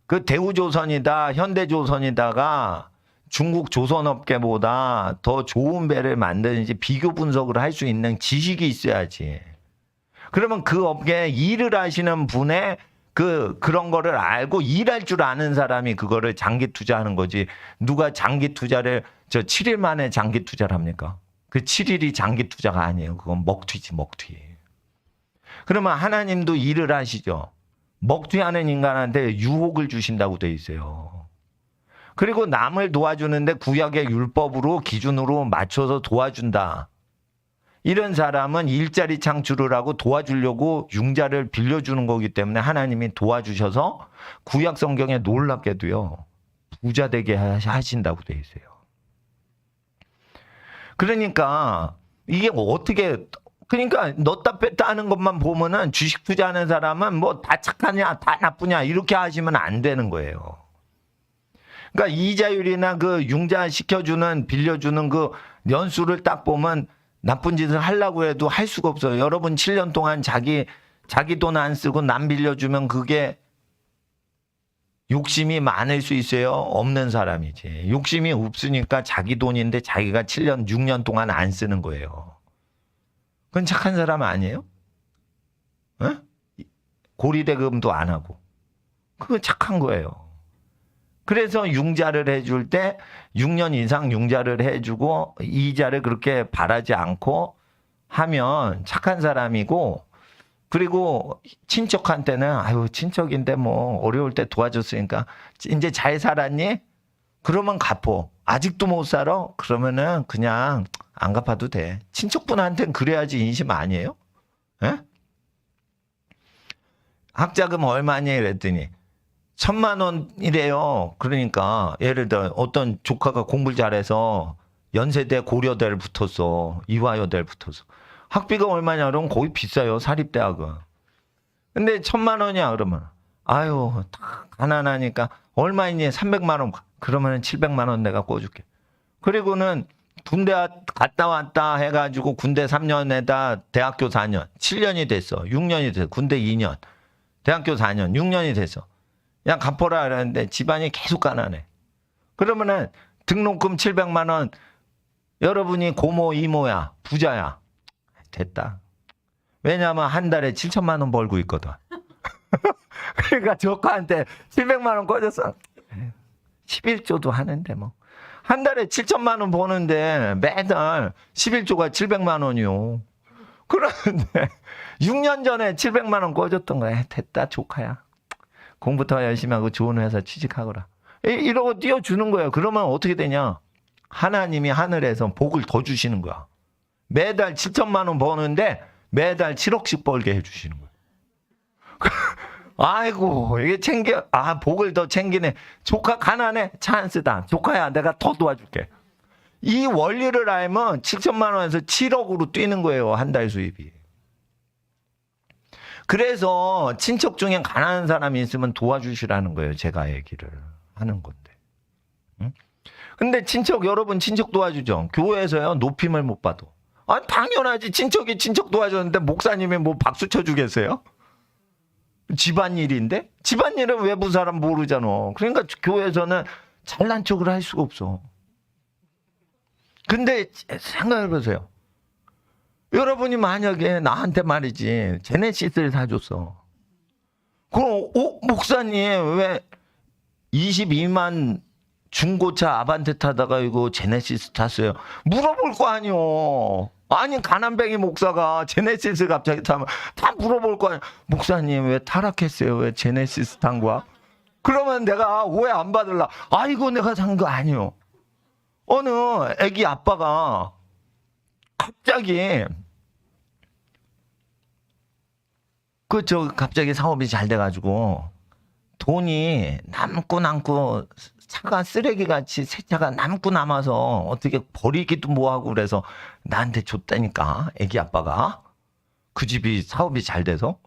그 대우조선이다 현대조선이다가 중국 조선업계보다 더 좋은 배를 만드는지 비교 분석을 할 수 있는 지식이 있어야지. 그러면 그 업계에 일을 하시는 분의 그런 거를 알고 일할 줄 아는 사람이 그거를 장기 투자하는 거지. 누가 장기 투자를 7일 만에 장기 투자를 합니까? 그 7일이 장기 투자가 아니에요. 그건 먹튀지, 먹튀. 그러면 하나님도 일을 하시죠. 먹튀하는 인간한테 유혹을 주신다고 돼 있어요. 그리고 남을 도와주는데 구약의 율법으로 기준으로 맞춰서 도와준다. 이런 사람은 일자리 창출을 하고 도와주려고 융자를 빌려주는 거기 때문에 하나님이 도와주셔서 구약 성경에 놀랍게도요. 부자 되게 하신다고 돼 있어요. 그러니까 이게 어떻게 그러니까 넣다 뺐다 하는 것만 보면은 주식 투자하는 사람은 뭐 다 착하냐 다 나쁘냐 이렇게 하시면 안 되는 거예요. 그러니까 이자율이나 그 융자 시켜주는 빌려주는 그 연수를 딱 보면 나쁜 짓을 하려고 해도 할 수가 없어요. 여러분 7년 동안 자기 돈 안 쓰고 남 빌려주면 그게 욕심이 많을 수 있어요? 없는 사람이지. 욕심이 없으니까 자기 돈인데 자기가 7년, 6년 동안 안 쓰는 거예요. 그건 착한 사람 아니에요? 어? 고리대금도 안 하고. 그건 착한 거예요. 그래서 융자를 해줄 때 6년 이상 융자를 해주고 이자를 그렇게 바라지 않고 하면 착한 사람이고, 그리고 친척한테는 아유 친척인데 뭐 어려울 때 도와줬으니까 이제 잘 살았니? 그러면 갚어. 아직도 못 살아? 그러면은 그냥 안 갚아도 돼. 친척분한테는 그래야지 인심 아니에요? 에? 학자금 얼마니? 그랬더니 1,000만 원이래요. 그러니까 예를 들어 어떤 조카가 공부를 잘해서 연세대 고려대를 붙었어. 이화여대를 붙었어. 학비가 얼마냐 그러면 거기 비싸요. 사립대학은. 근데 1,000만 원이야 그러면 아유 다 가난하니까 얼마이니? 300만 원. 그러면 700만 원 내가 꿔줄게. 그리고는 군대 갔다 왔다 해가지고 군대 3년에다 대학교 4년 7년이 됐어. 6년이 됐어. 군대 2년 대학교 4년 6년이 됐어. 야 갚아라 그랬는데 집안이 계속 가난해. 그러면은 등록금 700만 원 여러분이 고모 이모야 부자야. 됐다. 왜냐하면 한 달에 7천만 원 벌고 있거든. 그러니까 조카한테 700만 원 꿔줬어. 11조도 하는데 뭐. 한 달에 7천만 원 버는데 매달 11조가 700만 원이요. 그러는데 6년 전에 700만 원 꿔줬던 거야. 됐다 조카야. 공부 더 열심히 하고 좋은 회사 취직하거라. 이러고 띄워주는 거예요. 그러면 어떻게 되냐. 하나님이 하늘에서 복을 더 주시는 거야. 매달 7천만 원 버는데 매달 7억씩 벌게 해주시는 거예요. 아이고 이게 복을 더 챙기네. 조카 가난해. 찬스다. 조카야 내가 더 도와줄게. 이 원리를 알면 7천만 원에서 7억으로 뛰는 거예요. 한 달 수입이. 그래서 친척 중에 가난한 사람이 있으면 도와주시라는 거예요. 제가 얘기를 하는 건데. 응? 근데 여러분 친척 도와주죠. 교회에서요 높임을 못 받아. 아 당연하지. 친척이 친척 도와줬는데 목사님이 뭐 박수 쳐주겠어요? 집안일인데? 집안일은 외부 사람 모르잖아. 그러니까 교회에서는 잘난 척을 할 수가 없어. 근데 생각해보세요. 여러분이 만약에 나한테 말이지 제네시스를 사줬어. 그럼 목사님 왜 22만 중고차 아반떼 타다가 이거 제네시스 탔어요? 물어볼 거 아니요. 아니 가난뱅이 목사가 제네시스 갑자기 타면 다 물어볼 거 아니야. 목사님 왜 타락했어요? 왜 제네시스 탄 거야? 그러면 내가 오해 안 받을라. 아이고 내가 산 거 아니요. 어느 애기 아빠가 갑자기 갑자기 사업이 잘 돼가지고 돈이 남고 차가 쓰레기같이 새 차가 남고 남아서 어떻게 버리기도 뭐하고 그래서 나한테 줬다니까 애기 아빠가. 그 집이 사업이 잘 돼서.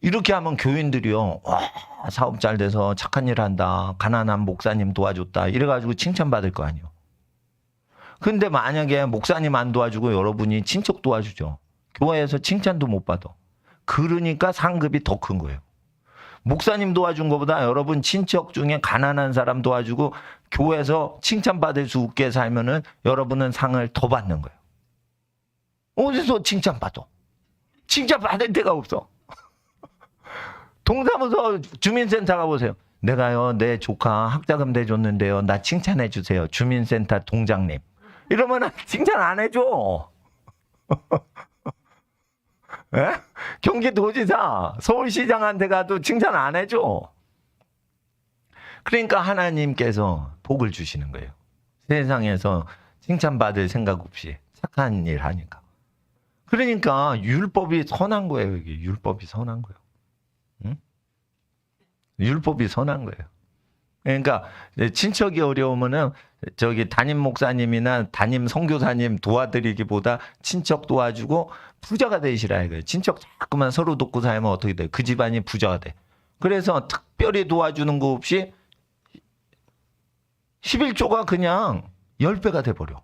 이렇게 하면 교인들이요, 와, 사업 잘 돼서 착한 일 한다, 가난한 목사님 도와줬다 이래가지고 칭찬받을 거 아니에요. 근데 만약에 목사님 안 도와주고 여러분이 친척 도와주죠. 교회에서 칭찬도 못 받아. 그러니까 상급이 더 큰 거예요. 목사님 도와준 것보다 여러분 친척 중에 가난한 사람 도와주고 교회에서 칭찬받을 수 있게 살면은 여러분은 상을 더 받는 거예요. 어디서 칭찬받아? 칭찬받을 데가 없어. 동사무소 주민센터 가보세요. 내가요 내 조카 학자금 대줬는데요 나 칭찬해 주세요. 주민센터 동장님. 이러면 칭찬 안 해줘. 예? 경기도지사 서울시장한테 가도 칭찬 안 해줘. 그러니까 하나님께서 복을 주시는 거예요. 세상에서 칭찬받을 생각 없이 착한 일 하니까. 그러니까 율법이 선한 거예요. 이게 율법이 선한 거예요. 응? 율법이 선한 거예요. 그러니까 친척이 어려우면은 저기 담임 목사님이나 담임 선교사님 도와드리기보다 친척 도와주고 부자가 되시라 이거예요. 친척 자꾸만 서로 돕고 살면 어떻게 돼? 그 집안이 부자가 돼. 그래서 특별히 도와주는 거 없이 11조가 그냥 10배가 돼버려.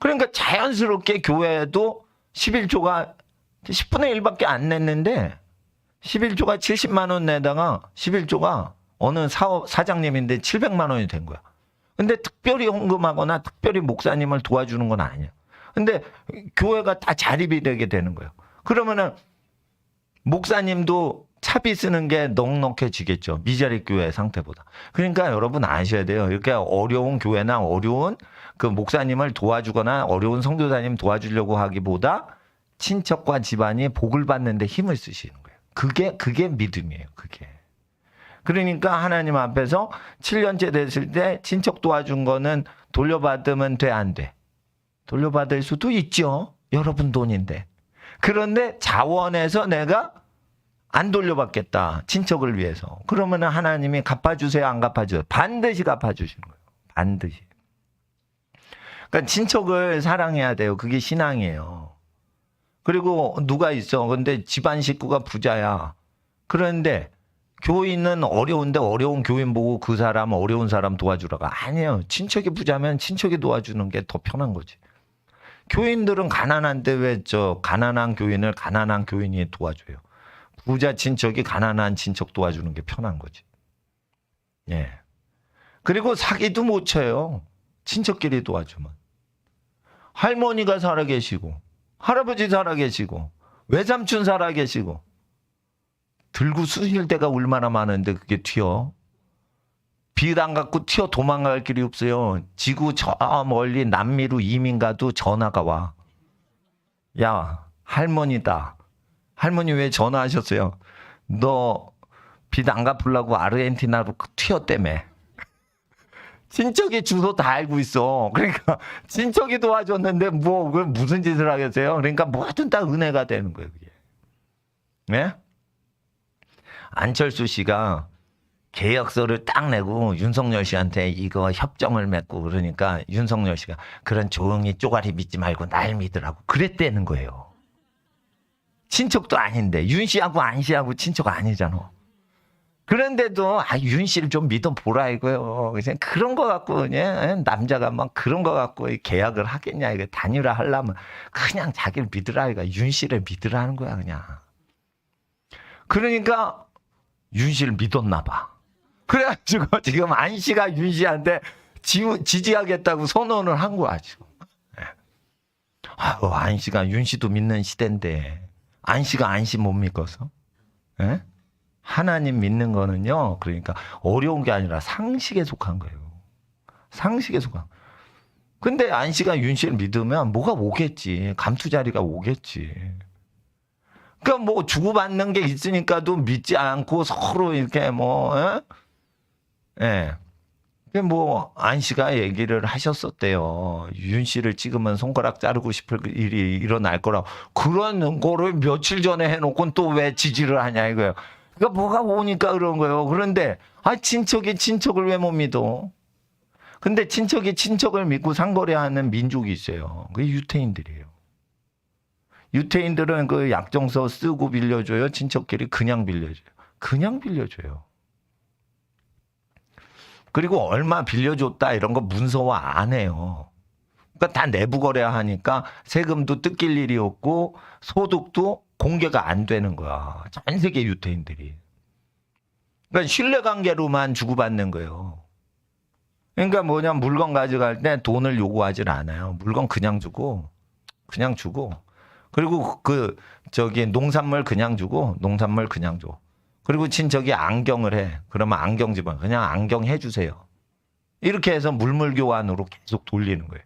그러니까 자연스럽게 교회도 11조가 10분의 1밖에 안 냈는데 11조가 70만 원 내다가 11조가 어느 사장님인데 700만 원이 된 거야. 근데 특별히 헌금하거나 특별히 목사님을 도와주는 건 아니야. 근데 교회가 다 자립이 되게 되는 거예요. 그러면은 목사님도 차비 쓰는 게 넉넉해지겠죠. 미자립 교회 상태보다. 그러니까 여러분 아셔야 돼요. 이렇게 어려운 교회나 어려운 그 목사님을 도와주거나 어려운 선교사님 도와주려고 하기보다 친척과 집안이 복을 받는데 힘을 쓰시는 거예요. 그게 믿음이에요. 그게. 그러니까 하나님 앞에서 7년째 됐을 때 친척 도와준 거는 돌려받으면 돼, 안 돼? 돌려받을 수도 있죠. 여러분 돈인데. 그런데 자원해서 내가 안 돌려받겠다. 친척을 위해서. 그러면 하나님이 갚아주세요, 안 갚아주세요? 반드시 갚아주시는 거예요. 반드시. 그러니까 친척을 사랑해야 돼요. 그게 신앙이에요. 그리고 누가 있어. 근데 집안 식구가 부자야. 그런데 교인은 어려운데 어려운 교인 보고 그 사람 어려운 사람 도와주라고. 아니에요. 친척이 부자면 친척이 도와주는 게 더 편한 거지. 교인들은 가난한데 왜 가난한 교인을 가난한 교인이 도와줘요. 부자 친척이 가난한 친척 도와주는 게 편한 거지. 예. 그리고 사기도 못 쳐요. 친척끼리 도와주면. 할머니가 살아계시고 할아버지 살아계시고 외삼촌 살아계시고 들고 쓰실 데가 얼마나 많은데 그게 튀어. 빚 안 갖고 튀어 도망갈 길이 없어요. 지구 저 멀리 남미로 이민 가도 전화가 와. 야, 할머니다. 할머니 왜 전화하셨어요? 너 빚 안 갚으려고 아르헨티나로 튀었다며. 친척이 주소 다 알고 있어. 그러니까 친척이 도와줬는데 뭐 무슨 짓을 하겠어요? 그러니까 뭐든 다 은혜가 되는 거예요. 그게. 네? 안철수 씨가 계약서를 딱 내고 윤석열 씨한테 이거 협정을 맺고 그러니까 윤석열 씨가 그런 조용히 쪼가리 믿지 말고 날 믿으라고 그랬다는 거예요. 친척도 아닌데 윤 씨하고 안 씨하고 친척 아니잖아. 그런데도 윤 씨를 좀 믿어보라 이거요. 그냥 그런 거 갖고 그냥 남자가 막 그런 거 갖고 계약을 하겠냐. 이거 단일화 하려면 그냥 자기를 믿으라 이거. 윤 씨를 믿으라는 거야 그냥. 그러니까 윤 씨를 믿었나 봐. 그래가지고 지금 안 씨가 윤 씨한테 지지하겠다고 선언을 한 거야 지금. 안 씨가 윤 씨도 믿는 시대인데 안 씨가 안 씨 못 믿어서? 예? 하나님 믿는 거는요. 그러니까 어려운 게 아니라 상식에 속한 거예요. 상식에 속한. 근데 안 씨가 윤 씨를 믿으면 뭐가 오겠지. 감투 자리가 오겠지. 그러니까 뭐 주고받는 게 있으니까도 믿지 않고 서로 이렇게 뭐, 예. 뭐, 안 씨가 얘기를 하셨었대요. 윤 씨를 찍으면 손가락 자르고 싶을 일이 일어날 거라고. 그런 거를 며칠 전에 해놓고는 또 왜 지지를 하냐 이거예요. 그러니까 뭐가 오니까 그런 거예요. 그런데 친척이 친척을 왜 못 믿어? 근데 친척이 친척을 믿고 상거래하는 민족이 있어요. 그게 유태인들이에요. 유태인들은 그 약정서 쓰고 빌려줘요. 친척끼리 그냥 빌려줘요. 그냥 빌려줘요. 그리고 얼마 빌려줬다 이런 거 문서화 안 해요. 그러니까 다 내부 거래하니까 세금도 뜯길 일이 없고 소득도 공개가 안 되는 거야. 전 세계 유태인들이. 그러니까 신뢰관계로만 주고받는 거예요. 그러니까 뭐냐면 물건 가져갈 때 돈을 요구하질 않아요. 물건 그냥 주고. 그리고 농산물 그냥 주고, 농산물 그냥 줘. 그리고 친척이 안경을 해. 그러면 안경 집어. 그냥 안경 해주세요. 이렇게 해서 물물 교환으로 계속 돌리는 거예요.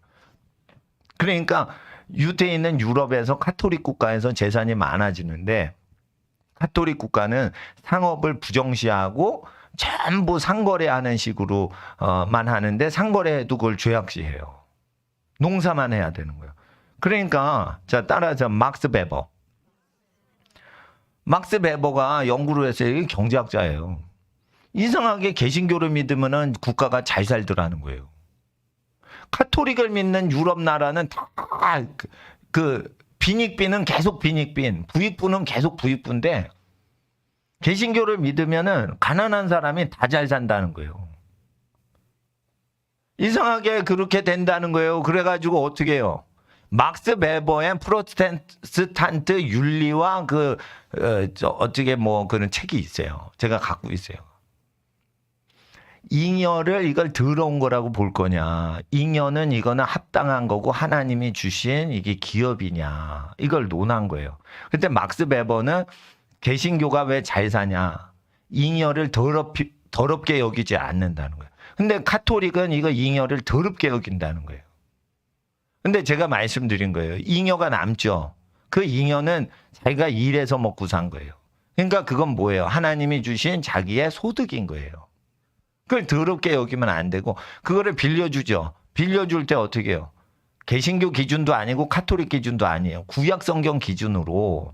그러니까 유태인은 유럽에서 카톨릭 국가에서 재산이 많아지는데 카톨릭 국가는 상업을 부정시하고 전부 상거래하는 식으로만 하는데 상거래해도 그걸 죄악시해요. 농사만 해야 되는 거예요. 그러니까 자 따라서 막스 베버. 막스 베버가 연구를 했어요. 이게 경제학자예요. 이상하게 개신교를 믿으면은 국가가 잘 살더라는 거예요. 카톨릭을 믿는 유럽 나라는 다 빈익빈은 계속 빈익빈, 부익부는 계속 부익부인데 개신교를 믿으면은 가난한 사람이 다 잘 산다는 거예요. 이상하게 그렇게 된다는 거예요. 그래가지고 어떻게 해요? 막스 베버의 프로테스탄트 윤리와 어떻게 그런 책이 있어요. 제가 갖고 있어요. 잉여를 이걸 더러운 거라고 볼 거냐. 잉여는 이거는 합당한 거고 하나님이 주신 이게 기업이냐. 이걸 논한 거예요. 근데 막스 베버는 개신교가 왜 잘 사냐. 잉여를 더럽게 여기지 않는다는 거예요. 근데 카톨릭은 이거 잉여를 더럽게 여긴다는 거예요. 근데 제가 말씀드린 거예요. 잉여가 남죠. 그 잉여는 자기가 일해서 먹고 산 거예요. 그러니까 그건 뭐예요? 하나님이 주신 자기의 소득인 거예요. 그걸 더럽게 여기면 안 되고 그거를 빌려주죠. 빌려줄 때 어떻게 해요? 개신교 기준도 아니고 카톨릭 기준도 아니에요. 구약 성경 기준으로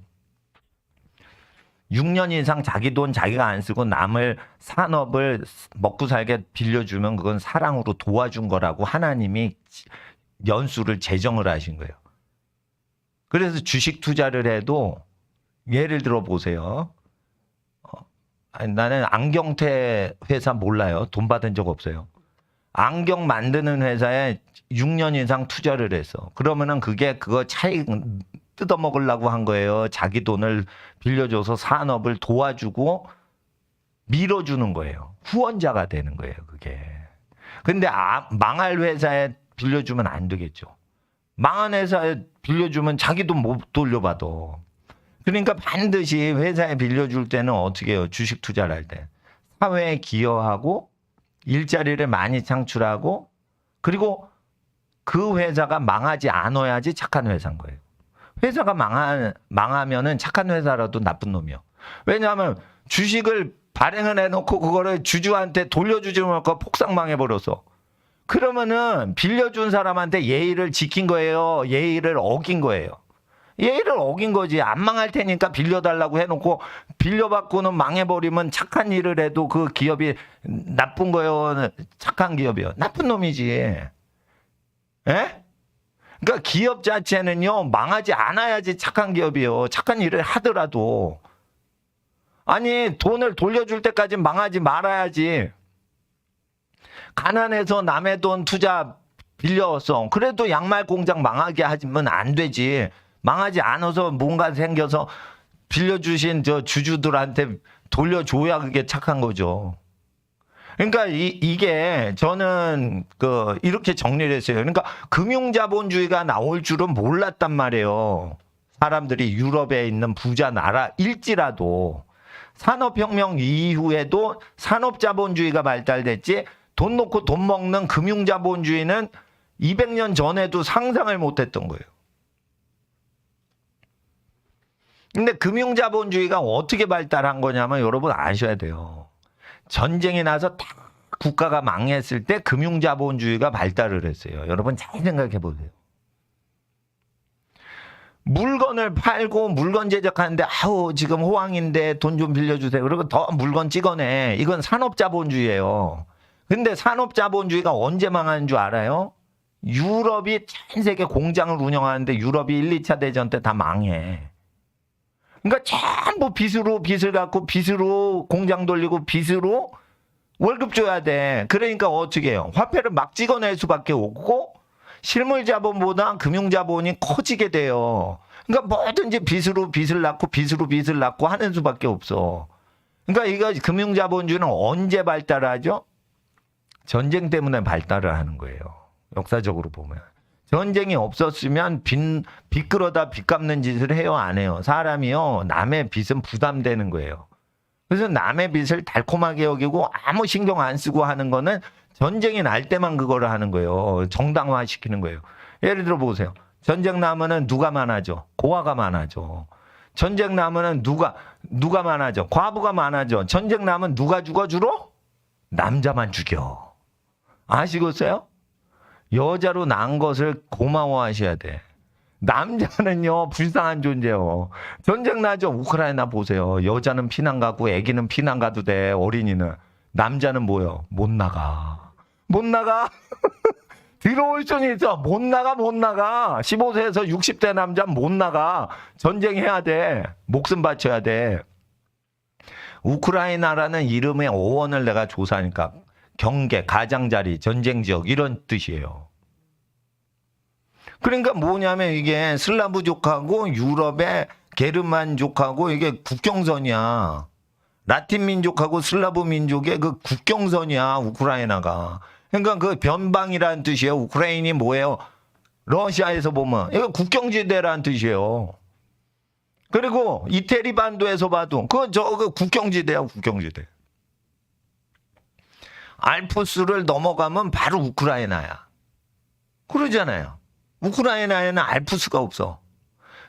6년 이상 자기 돈 자기가 안 쓰고 남을 산업을 먹고 살게 빌려주면 그건 사랑으로 도와준 거라고 하나님이 연수를 제정을 하신 거예요. 그래서 주식 투자를 해도 예를 들어 보세요. 나는 안경테 회사 몰라요. 돈 받은 적 없어요. 안경 만드는 회사에 6년 이상 투자를 했어. 그러면은 그거 차익 뜯어먹으려고 한 거예요. 자기 돈을 빌려줘서 산업을 도와주고 밀어주는 거예요. 후원자가 되는 거예요, 그게. 근데 망할 회사에 빌려주면 안 되겠죠. 망한 회사에 빌려주면 자기 돈 못 돌려받아. 그러니까 반드시 회사에 빌려줄 때는 어떻게 해요? 주식 투자를 할 때. 사회에 기여하고 일자리를 많이 창출하고 그리고 그 회사가 망하지 않아야지 착한 회사인 거예요. 회사가 망하면은 착한 회사라도 나쁜 놈이요. 왜냐하면 주식을 발행을 해놓고 그거를 주주한테 돌려주지 않고 폭삭 망해버려서. 그러면은 빌려준 사람한테 예의를 지킨 거예요. 예의를 어긴 거예요. 예의를 어긴 거지. 안 망할 테니까 빌려달라고 해놓고 빌려받고는 망해버리면 착한 일을 해도 그 기업이 나쁜 거예요. 착한 기업이요. 나쁜 놈이지. 예? 그러니까 기업 자체는요. 망하지 않아야지 착한 기업이요. 착한 일을 하더라도. 아니 돈을 돌려줄 때까지 망하지 말아야지. 가난해서 남의 돈 투자 빌려서 그래도 양말 공장 망하게 하면 안 되지. 망하지 않아서 뭔가 생겨서 빌려주신 저 주주들한테 돌려줘야 그게 착한 거죠. 그러니까 이게 저는 이렇게 정리를 했어요. 그러니까 금융자본주의가 나올 줄은 몰랐단 말이에요. 사람들이 유럽에 있는 부자 나라일지라도 산업혁명 이후에도 산업자본주의가 발달됐지 돈 놓고 돈 먹는 금융자본주의는 200년 전에도 상상을 못했던 거예요. 근데 금융자본주의가 어떻게 발달한 거냐면 여러분 아셔야 돼요. 전쟁이 나서 다 국가가 망했을 때 금융자본주의가 발달을 했어요. 여러분 잘 생각해 보세요. 물건을 팔고 물건 제작하는데 아우 지금 호황인데 돈 좀 빌려주세요. 그리고 더 물건 찍어내. 이건 산업자본주의예요. 근데 산업자본주의가 언제 망하는 줄 알아요? 유럽이 전 세계 공장을 운영하는데 유럽이 1, 2차 대전 때 다 망해. 그러니까 전부 빚을 갖고 빚으로 공장 돌리고 빚으로 월급 줘야 돼. 그러니까 어떻게 해요? 화폐를 막 찍어낼 수밖에 없고 실물 자본보다 금융 자본이 커지게 돼요. 그러니까 뭐든지 빚으로 빚을 낳고 빚으로 빚을 낳고 하는 수밖에 없어. 그러니까 이거 금융 자본주의는 언제 발달하죠? 전쟁 때문에 발달을 하는 거예요. 역사적으로 보면. 전쟁이 없었으면 빚 끌어다 빚 갚는 짓을 해요, 안 해요? 사람이요, 남의 빚은 부담되는 거예요. 그래서 남의 빚을 달콤하게 여기고 아무 신경 안 쓰고 하는 거는 전쟁이 날 때만 그거를 하는 거예요. 정당화 시키는 거예요. 예를 들어 보세요. 전쟁 나면은 누가 많아져? 고아가 많아져. 전쟁 나면은 누가 많아져? 과부가 많아져. 전쟁 나면 누가 죽어 주로? 남자만 죽여. 아시겠어요? 여자로 난 것을 고마워하셔야 돼. 남자는요, 불쌍한 존재요. 전쟁 나죠? 우크라이나 보세요. 여자는 피난 가고 애기는 피난 가도 돼, 어린이는. 남자는 뭐요? 못 나가. 못 나가. 들어올 수는 있어. 못 나가. 15세에서 60대 남자는 못 나가. 전쟁해야 돼. 목숨 바쳐야 돼. 우크라이나라는 이름의 어원을 내가 조사하니까 경계, 가장자리, 전쟁지역 이런 뜻이에요. 그러니까 뭐냐면 이게 슬라브족하고 유럽의 게르만족하고 이게 국경선이야. 라틴 민족하고 슬라브 민족의 그 국경선이야, 우크라이나가. 그러니까 그 변방이라는 뜻이에요. 우크라이나이 뭐예요? 러시아에서 보면 이거 국경지대라는 뜻이에요. 그리고 이태리 반도에서 봐도 그 국경지대야, 국경지대. 알프스를 넘어가면 바로 우크라이나야. 그러잖아요. 우크라이나에는 알프스가 없어.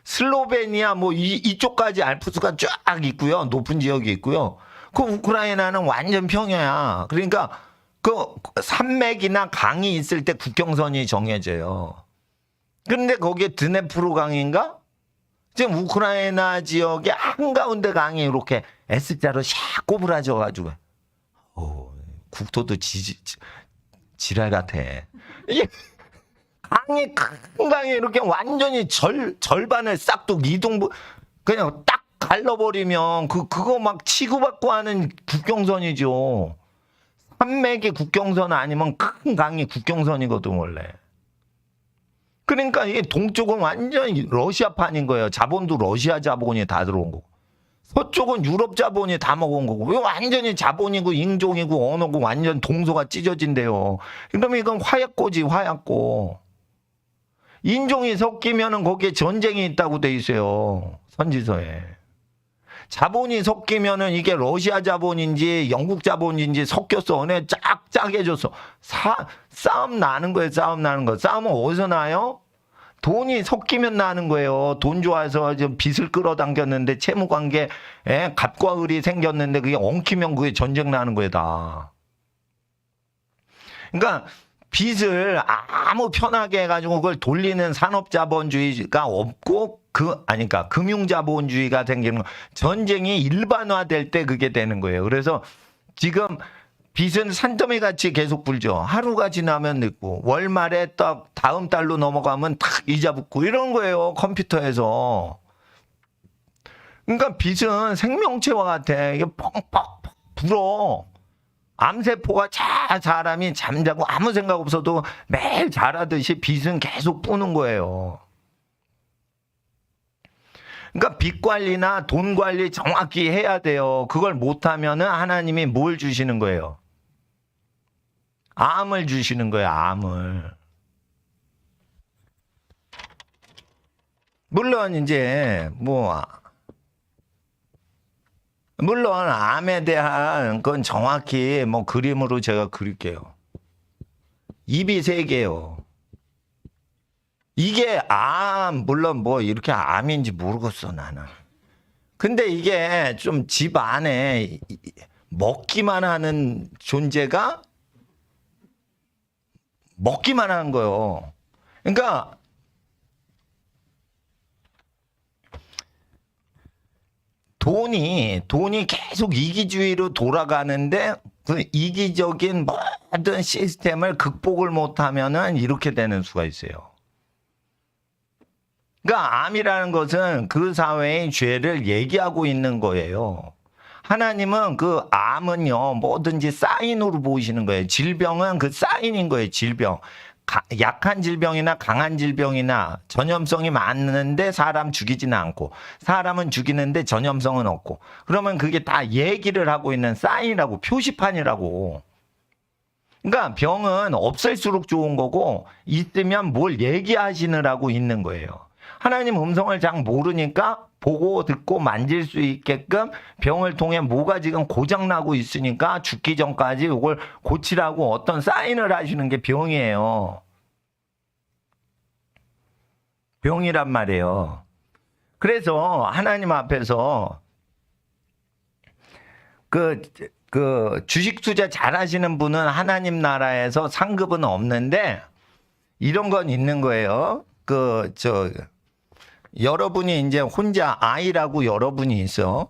슬로베니아 뭐 이쪽까지 알프스가 쫙 있고요. 높은 지역이 있고요. 그 우크라이나는 완전 평야야. 그러니까 그 산맥이나 강이 있을 때 국경선이 정해져요. 그런데 거기에 드네프르 강인가? 지금 우크라이나 지역의 한가운데 강이 이렇게 S자로 샥 꼬부라져 가지고 국토도 지랄 같아. 이게 강이 큰 강이 이렇게 완전히 절반을 싹둑 이동부 그냥 딱 갈라버리면 그거 막 치고받고 하는 국경선이죠. 산맥이 국경선 아니면 큰 강이 국경선이거든 원래. 그러니까 이게 동쪽은 완전히 러시아판인 거예요. 자본도 러시아 자본이 다 들어온 거고. 서쪽은 유럽 자본이 다 먹은 거고. 완전히 자본이고 인종이고 언어고 완전 동서가 찢어진대요. 그러면 이건 화약고지, 화약고. 인종이 섞이면은 거기에 전쟁이 있다고 돼 있어요. 선지서에. 자본이 섞이면은 이게 러시아 자본인지 영국 자본인지 섞였어. 어느 짝짝해졌어. 싸움 나는 거예요. 싸움 나는 거. 싸움은 어디서 나요? 돈이 섞이면 나는 거예요. 돈 좋아해서 좀 빚을 끌어당겼는데 채무관계, 갑과 을이 생겼는데 그게 엉키면 그게 전쟁 나는 거예요, 다. 그러니까 빚을 아무 편하게 해가지고 그걸 돌리는 산업자본주의가 없고 그러니까 금융자본주의가 생기는 거. 전쟁이 일반화될 때 그게 되는 거예요. 그래서 지금 빚은 산더미 같이 계속 불죠. 하루가 지나면 늦고 월말에 딱 다음 달로 넘어가면 탁 이자 붙고 이런 거예요. 컴퓨터에서. 그러니까 빚은 생명체와 같아. 이게 뻥뻥 불어. 암세포가 사람이 잠자고 아무 생각 없어도 매일 자라듯이 빚은 계속 뿌는 거예요. 그러니까 빚 관리나 돈 관리 정확히 해야 돼요. 그걸 못하면은 하나님이 뭘 주시는 거예요? 암을 주시는 거예요, 암을. 물론 이제 물론 암에 대한 건 정확히 그림으로 제가 그릴게요. 입이 3개요. 이게 물론 이렇게 암인지 모르겠어, 나는. 근데 이게 좀 집 안에 먹기만 하는 존재가 먹기만 하는 거예요. 그러니까 돈이 계속 이기주의로 돌아가는데 그 이기적인 모든 시스템을 극복을 못하면은 이렇게 되는 수가 있어요. 그러니까 암이라는 것은 그 사회의 죄를 얘기하고 있는 거예요. 하나님은 그 암은요, 뭐든지 사인으로 보이시는 거예요. 질병은 그 사인인 거예요, 질병. 약한 질병이나 강한 질병이나 전염성이 많은데 사람 죽이지는 않고, 사람은 죽이는데 전염성은 없고, 그러면 그게 다 얘기를 하고 있는 사인이라고, 표시판이라고. 그러니까 병은 없앨수록 좋은 거고, 있으면 뭘 얘기하시느라고 있는 거예요. 하나님 음성을 잘 모르니까 보고 듣고 만질 수 있게끔 병을 통해 뭐가 지금 고장나고 있으니까 죽기 전까지 이걸 고치라고 어떤 사인을 하시는 게 병이에요. 병이란 말이에요. 그래서 하나님 앞에서 그 주식 투자 잘 하시는 분은 하나님 나라에서 상급은 없는데 이런 건 있는 거예요. 여러분이 이제 혼자 아이라고 여러분이 있어.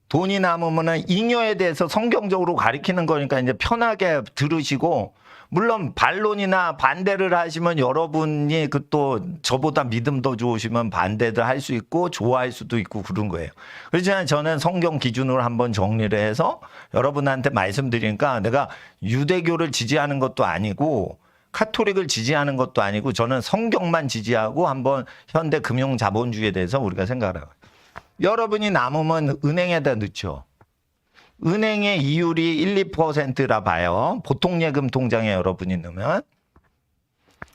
돈이 남으면은 잉여에 대해서 성경적으로 가리키는 거니까 이제 편하게 들으시고, 물론 반론이나 반대를 하시면 여러분이 그 또 저보다 믿음 더 좋으시면 반대도 할 수 있고 좋아할 수도 있고 그런 거예요. 그렇지만 저는 성경 기준으로 한번 정리를 해서 여러분한테 말씀드리니까, 내가 유대교를 지지하는 것도 아니고 카톨릭을 지지하는 것도 아니고 저는 성경만 지지하고 한번 현대 금융 자본주의에 대해서 우리가 생각을 해요. 여러분이 남으면 은행에다 넣죠. 은행의 이율이 1, 2%라 봐요. 보통 예금 통장에 여러분이 넣으면.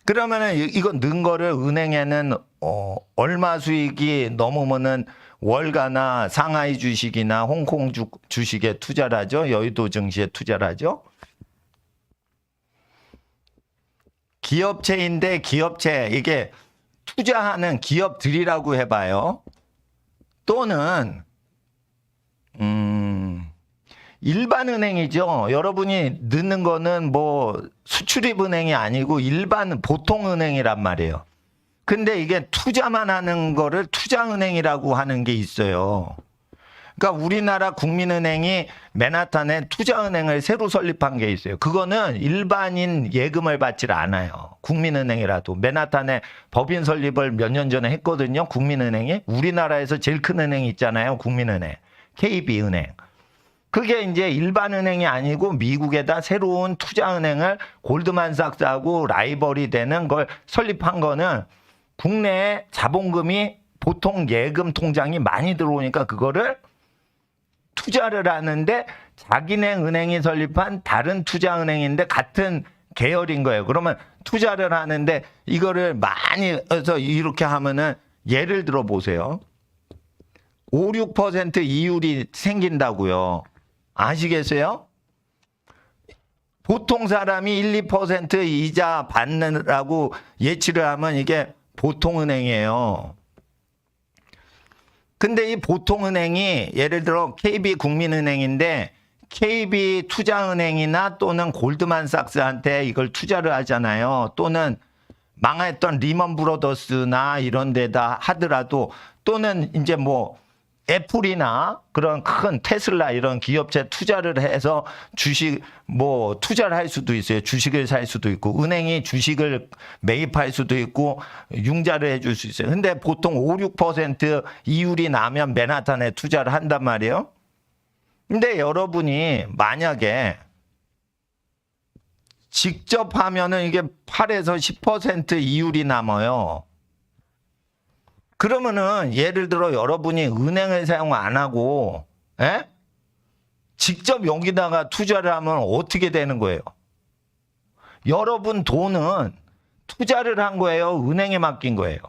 그러면은 이거 넣은 거를 은행에는 얼마 수익이 넘으면은 월가나 상하이 주식이나 홍콩 주식에 투자를 하죠. 여의도 증시에 투자를 하죠. 기업체인데 기업체, 이게 투자하는 기업들이라고 해봐요. 또는 일반 은행이죠. 여러분이 넣는 거는 뭐 수출입 은행이 아니고 일반 보통 은행이란 말이에요. 근데 이게 투자만 하는 거를 투자은행이라고 하는 게 있어요. 그러니까 우리나라 국민은행이 맨하탄에 투자은행을 새로 설립한 게 있어요. 그거는 일반인 예금을 받질 않아요. 국민은행이라도. 맨하탄에 법인 설립을 몇 년 전에 했거든요. 국민은행이. 우리나라에서 제일 큰 은행이 있잖아요. 국민은행. KB은행. 그게 이제 일반 은행이 아니고 미국에다 새로운 투자은행을 골드만삭스하고 라이벌이 되는 걸 설립한 거는 국내에 자본금이 보통 예금 통장이 많이 들어오니까 그거를 투자를 하는데 자기네 은행이 설립한 다른 투자은행인데 같은 계열인 거예요. 그러면 투자를 하는데 이거를 많이 해서 이렇게 하면은 예를 들어 보세요. 5, 6% 이율이 생긴다고요. 아시겠어요? 보통 사람이 1, 2% 이자 받느라고 예치를 하면 이게 보통은행이에요. 근데 이 보통은행이 예를 들어 KB국민은행인데 KB투자은행이나 또는 골드만삭스한테 이걸 투자를 하잖아요. 또는 망했던 리먼브러더스나 이런 데다 하더라도, 또는 이제 뭐 애플이나 그런 큰 테슬라 이런 기업체 투자를 해서 주식 뭐 투자를 할 수도 있어요. 주식을 살 수도 있고 은행이 주식을 매입할 수도 있고 융자를 해줄 수 있어요. 근데 보통 5, 6% 이율이 나면 맨하탄에 투자를 한단 말이에요. 근데 여러분이 만약에 직접 하면은 이게 8에서 10% 이율이 남아요. 그러면은 예를 들어 여러분이 은행을 사용 안 하고 직접 여기다가 투자를 하면 어떻게 되는 거예요? 여러분 돈은 투자를 한 거예요? 은행에 맡긴 거예요?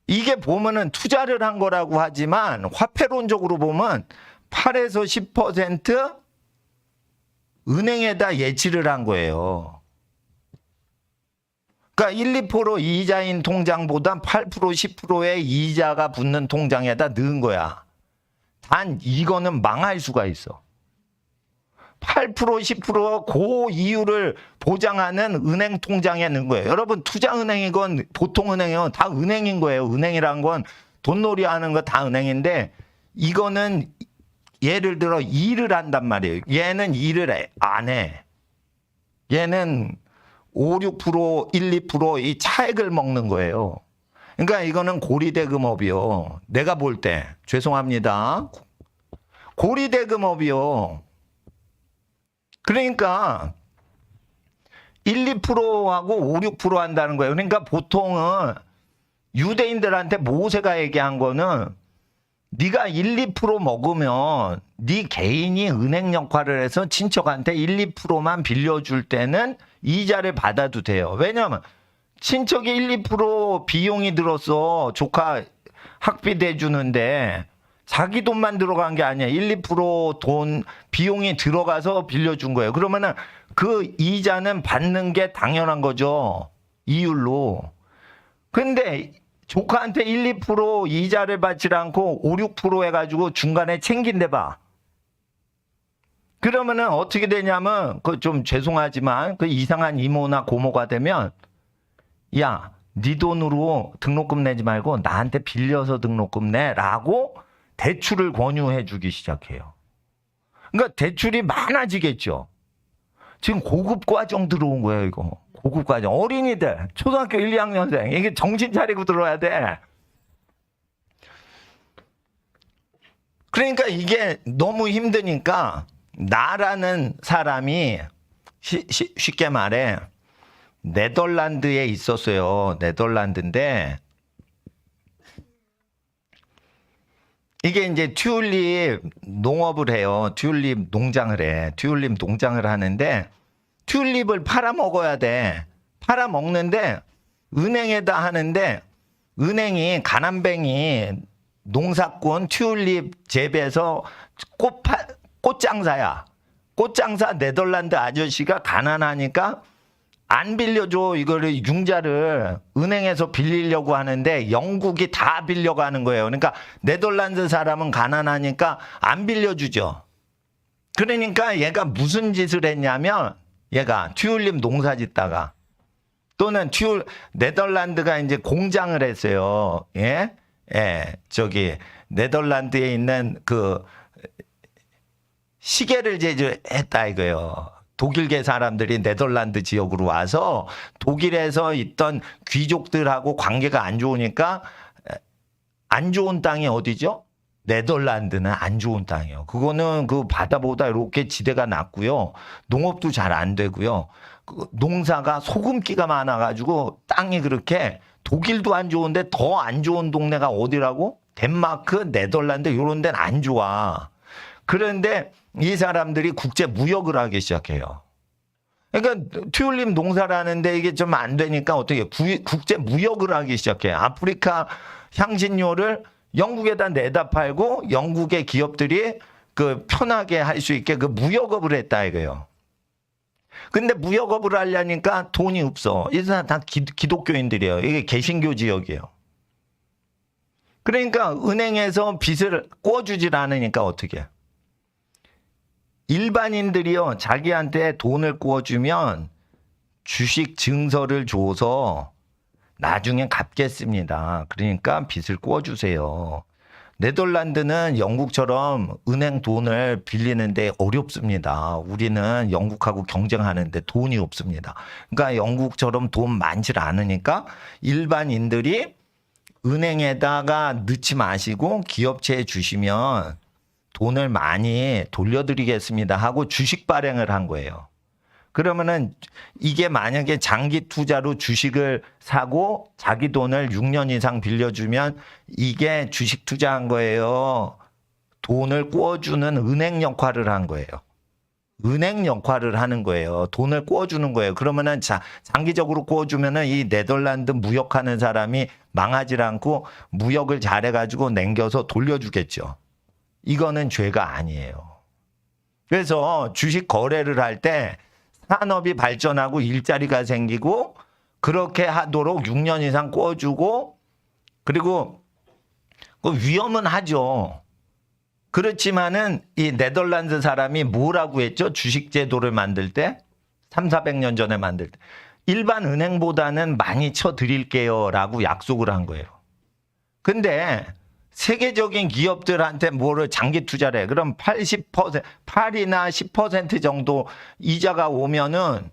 이게 보면은 투자를 한 거라고 하지만 화폐론적으로 보면 8에서 10% 은행에다 예치를 한 거예요. 그러니까 1, 2% 이자인 통장보다 8%, 10%의 이자가 붙는 통장에다 넣은 거야. 단 이거는 망할 수가 있어. 8% 10% 그 이유를 보장하는 은행 통장에 넣은 거예요. 여러분 투자은행이건 보통은행이건 다 은행인 거예요. 은행이란 건 돈놀이 하는 거 다 은행인데 이거는 예를 들어 일을 한단 말이에요. 얘는 일을 안 해. 얘는 5, 6%, 1, 2%이 차액을 먹는 거예요. 그러니까 이거는 고리대금업이요. 내가 볼 때 죄송합니다. 고리대금업이요. 그러니까 1, 2%하고 5, 6% 한다는 거예요. 그러니까 보통은 유대인들한테 모세가 얘기한 거는 네가 1, 2% 먹으면 네 개인이 은행 역할을 해서 친척한테 1, 2%만 빌려줄 때는 이자를 받아도 돼요. 왜냐하면 친척이 1, 2% 비용이 들어서 조카 학비 대주는데 자기 돈만 들어간 게 아니야. 1, 2% 비용이 들어가서 빌려준 거예요. 그러면은 그 이자는 받는 게 당연한 거죠. 이율로. 근데 조카한테 1, 2% 이자를 받지 않고 5, 6% 해가지고 중간에 챙긴대 봐. 그러면은 어떻게 되냐면, 그 좀 죄송하지만, 그 이상한 이모나 고모가 되면, 야, 네 돈으로 등록금 내지 말고 나한테 빌려서 등록금 내라고 대출을 권유해 주기 시작해요. 그러니까 대출이 많아지겠죠. 지금 고급 과정 들어온 거예요, 이거. 고급 과정. 어린이들, 초등학교 1, 2학년생. 이게 정신 차리고 들어야 돼. 그러니까 이게 너무 힘드니까 나라는 사람이 쉽게 말해 네덜란드에 있었어요. 네덜란드인데 이게 이제 튤립 농업을 해요. 튤립 농장을 해. 튤립 농장을 하는데 튤립을 팔아먹어야 돼. 팔아먹는데 은행에다 하는데 은행이 가난뱅이 농사꾼 튤립 재배해서 꽃장사야. 꽃장사 네덜란드 아저씨가 가난하니까 안 빌려줘. 이거를 융자를 은행에서 빌리려고 하는데 영국이 다 빌려가는 거예요. 그러니까 네덜란드 사람은 가난하니까 안 빌려주죠. 그러니까 얘가 무슨 짓을 했냐면 얘가 튤립 농사 짓다가 또는 네덜란드가 이제 공장을 했어요. 예? 예. 저기 네덜란드에 있는 그 시계를 제조했다 이거예요. 독일계 사람들이 네덜란드 지역으로 와서 독일에서 있던 귀족들하고 관계가 안 좋으니까 안 좋은 땅이 어디죠? 네덜란드는 안 좋은 땅이에요. 그거는 그 바다보다 이렇게 지대가 낮고요. 농업도 잘 안 되고요. 그 농사가 소금기가 많아가지고 땅이 그렇게 독일도 안 좋은데 더 안 좋은 동네가 어디라고? 덴마크, 네덜란드 이런 데는 안 좋아. 그런데 이 사람들이 국제 무역을 하기 시작해요. 그러니까 튤립 농사를 하는데 이게 좀 안 되니까 어떻게 국제 무역을 하기 시작해요. 아프리카 향신료를 영국에다 내다 팔고 영국의 기업들이 그 편하게 할 수 있게 그 무역업을 했다 이거예요. 근데 무역업을 하려니까 돈이 없어. 이 사람 다 기독교인들이에요. 이게 개신교 지역이에요. 그러니까 은행에서 빚을 꿔주질 않으니까 어떻게 해? 일반인들이요, 자기한테 돈을 꿔주면 주식 증서를 줘서 나중에 갚겠습니다. 그러니까 빚을 꿔주세요. 네덜란드는 영국처럼 은행 돈을 빌리는데 어렵습니다. 우리는 영국하고 경쟁하는데 돈이 없습니다. 그러니까 영국처럼 돈 많지 않으니까 일반인들이 은행에다가 넣지 마시고 기업체에 주시면 돈을 많이 돌려드리겠습니다 하고 주식 발행을 한 거예요. 그러면은 이게 만약에 장기 투자로 주식을 사고 자기 돈을 6년 이상 빌려주면 이게 주식 투자한 거예요. 돈을 꿔주는 은행 역할을 한 거예요. 은행 역할을 하는 거예요. 돈을 꿔주는 거예요. 그러면은 장기적으로 꿔주면은 이 네덜란드 무역하는 사람이 망하지 않고 무역을 잘해가지고 남겨서 돌려주겠죠. 이거는 죄가 아니에요. 그래서 주식 거래를 할 때 산업이 발전하고 일자리가 생기고 그렇게 하도록 6년 이상 꿔주고 그리고 그 위험은 하죠. 그렇지만은 이 네덜란드 사람이 뭐라고 했죠? 주식 제도를 만들 때 300~400년 전에 만들 때 일반 은행보다는 많이 쳐드릴게요 라고 약속을 한 거예요. 근데 세계적인 기업들한테 뭐를 장기 투자를 해. 그럼 80%, 8이나 10% 정도 이자가 오면은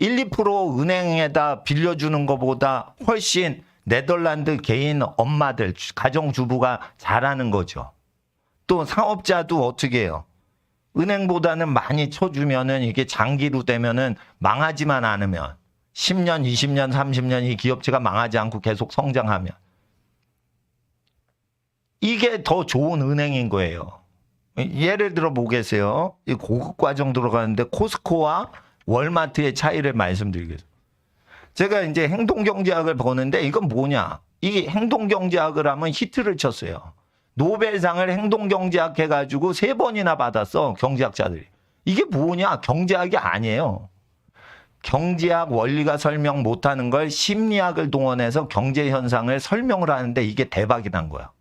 1~2% 은행에다 빌려주는 것보다 훨씬 네덜란드 개인 엄마들, 가정주부가 잘하는 거죠. 또 사업자도 어떻게 해요? 은행보다는 많이 쳐주면은 이게 장기로 되면은 망하지만 않으면 10년, 20년, 30년 이 기업체가 망하지 않고 계속 성장하면 이게 더 좋은 은행인 거예요. 예를 들어 보겠어요. 이 고급 과정 들어가는데 코스코와 월마트의 차이를 말씀드리겠습니다. 제가 이제 행동경제학을 보는데 이건 뭐냐? 이게 행동경제학을 하면 히트를 쳤어요. 노벨상을 행동경제학 해가지고 3번이나 받았어, 경제학자들이. 이게 뭐냐? 경제학이 아니에요. 경제학 원리가 설명 못하는 걸 심리학을 동원해서 경제 현상을 설명을 하는데 이게 대박이 난 거야.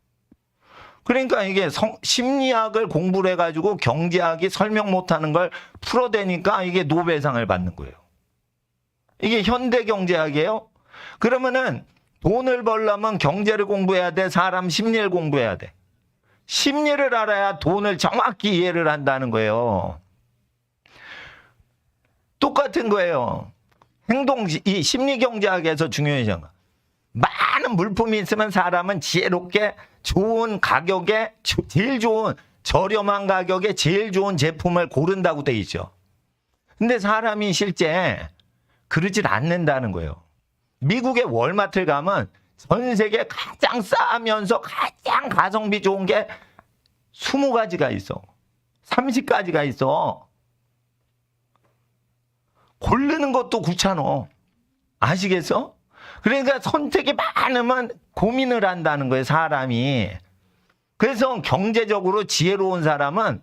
그러니까 이게 심리학을 공부를 해가지고 경제학이 설명 못하는 걸 풀어대니까 이게 노벨상을 받는 거예요. 이게 현대 경제학이에요. 그러면은 돈을 벌려면 경제를 공부해야 돼, 사람 심리를 공부해야 돼. 심리를 알아야 돈을 정확히 이해를 한다는 거예요. 똑같은 거예요. 이 심리경제학에서 중요해진 거. 많은 물품이 있으면 사람은 지혜롭게 좋은 가격에 제일 좋은 저렴한 가격에 제일 좋은 제품을 고른다고 돼 있죠. 근데 사람이 실제 그러질 않는다는 거예요. 미국의 월마트를 가면 전 세계 가장 싸면서 가장 가성비 좋은 게 20가지가 있어. 30가지가 있어. 고르는 것도 귀찮아. 아시겠어? 그러니까 선택이 많으면 고민을 한다는 거예요, 사람이. 그래서 경제적으로 지혜로운 사람은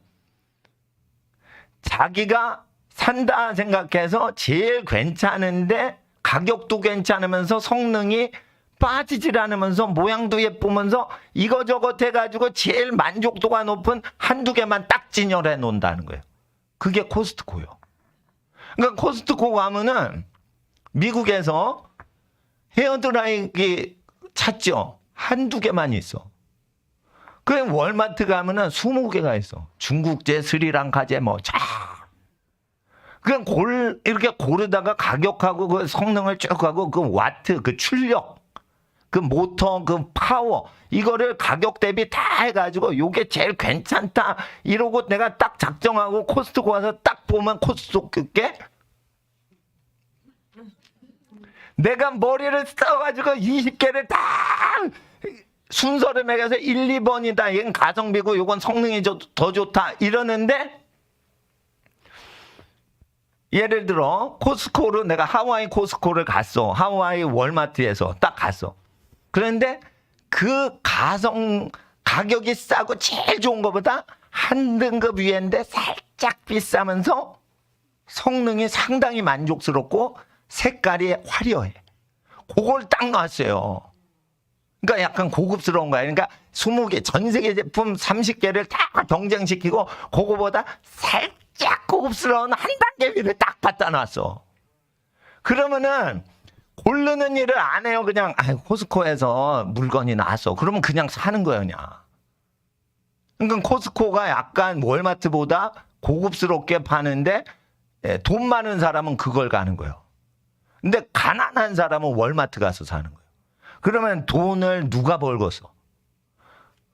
자기가 산다 생각해서 제일 괜찮은데 가격도 괜찮으면서 성능이 빠지질 않으면서 모양도 예쁘면서 이거저것 해가지고 제일 만족도가 높은 한두 개만 딱 진열해 놓는다는 거예요. 그게 코스트코요. 그러니까 코스트코 가면은 미국에서 헤어드라이기 찾죠. 한두 개만 있어. 그럼 월마트 가면은 20개가 있어. 중국제, 스리랑카제 뭐 자. 그냥 이렇게 고르다가 가격하고 그 성능을 쭉 하고 그 와트, 그 출력, 그 모터, 그 파워 이거를 가격 대비 다 해가지고 요게 제일 괜찮다 이러고 내가 딱 작정하고 코스트코 가서 딱 보면 코스트코께 내가 머리를 써가지고 20개를 다 순서를 매겨서 1, 2번이다. 이건 가성비고 이건 성능이 더 좋다. 이러는데 예를 들어 코스코로 내가 하와이 코스코를 갔어. 하와이 월마트에서 딱 갔어. 그런데 그 가격이 싸고 제일 좋은 것보다 한 등급 위인데 살짝 비싸면서 성능이 상당히 만족스럽고 색깔이 화려해. 그걸 딱 놨어요. 그러니까 약간 고급스러운 거야. 그러니까 20개, 전 세계 제품 30개를 다 경쟁시키고 그거보다 살짝 고급스러운 한 단계 위를 딱 갖다 놨어. 그러면은 고르는 일을 안 해요. 그냥 코스코에서 물건이 나왔어. 그러면 그냥 사는 거야 그냥. 그러니까 코스코가 약간 월마트보다 고급스럽게 파는데 돈 많은 사람은 그걸 가는 거예요. 근데 가난한 사람은 월마트 가서 사는 거예요. 그러면 돈을 누가 벌겠어?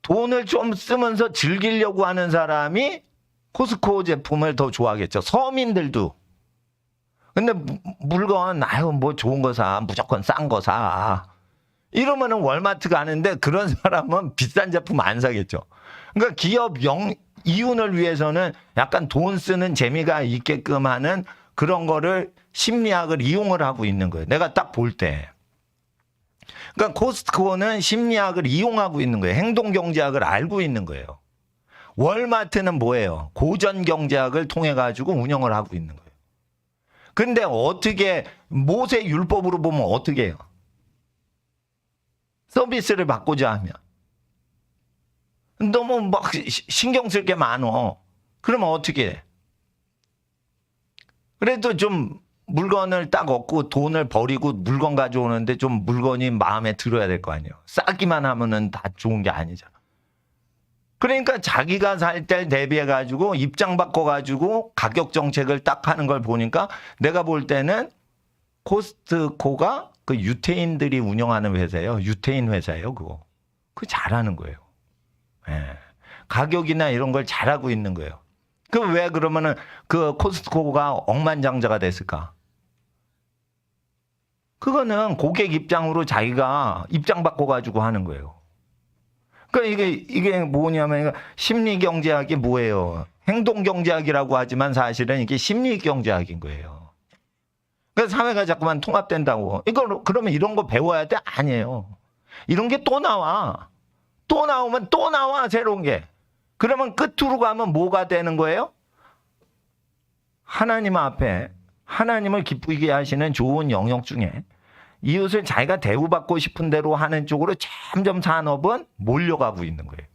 돈을 좀 쓰면서 즐기려고 하는 사람이 코스코 제품을 더 좋아하겠죠. 서민들도. 근데 물건 뭐 좋은 거 사. 무조건 싼 거 사. 이러면은 월마트 가는데 그런 사람은 비싼 제품 안 사겠죠. 그러니까 기업 이윤을 위해서는 약간 돈 쓰는 재미가 있게끔 하는 그런 거를 심리학을 이용을 하고 있는 거예요. 내가 딱 볼 때. 그러니까 코스트코는 심리학을 이용하고 있는 거예요. 행동경제학을 알고 있는 거예요. 월마트는 뭐예요? 고전경제학을 통해 가지고 운영을 하고 있는 거예요. 근데 어떻게 모세 율법으로 보면 어떻게 해요? 서비스를 받고자 하면 너무 막 신경 쓸 게 많어. 그러면 어떻게 해? 그래도 좀 물건을 딱 얻고 돈을 버리고 물건 가져오는데 좀 물건이 마음에 들어야 될 거 아니에요. 싸기만 하면은 다 좋은 게 아니잖아. 그러니까 자기가 살 때 대비해 가지고 입장 바꿔 가지고 가격 정책을 딱 하는 걸 보니까 내가 볼 때는 코스트코가 그 유태인들이 운영하는 회사예요. 유태인 회사예요, 그거. 그거 잘하는 거예요. 예. 가격이나 이런 걸 잘하고 있는 거예요. 그 왜 그러면은 그 코스트코가 억만장자가 됐을까? 그거는 고객 입장으로 자기가 입장 바꿔 가지고 하는 거예요. 그러니까 이게 뭐냐면 심리 경제학이 뭐예요? 행동 경제학이라고 하지만 사실은 이게 심리 경제학인 거예요. 그래서 사회가 자꾸만 통합된다고. 이거 그러면 이런 거 배워야 돼? 아니에요. 이런 게 또 나와. 또 나오면 또 나와 새로운 게. 그러면 끝으로 가면 뭐가 되는 거예요? 하나님 앞에 하나님을 기쁘게 하시는 좋은 영역 중에 이웃을 자기가 대우받고 싶은 대로 하는 쪽으로 점점 산업은 몰려가고 있는 거예요.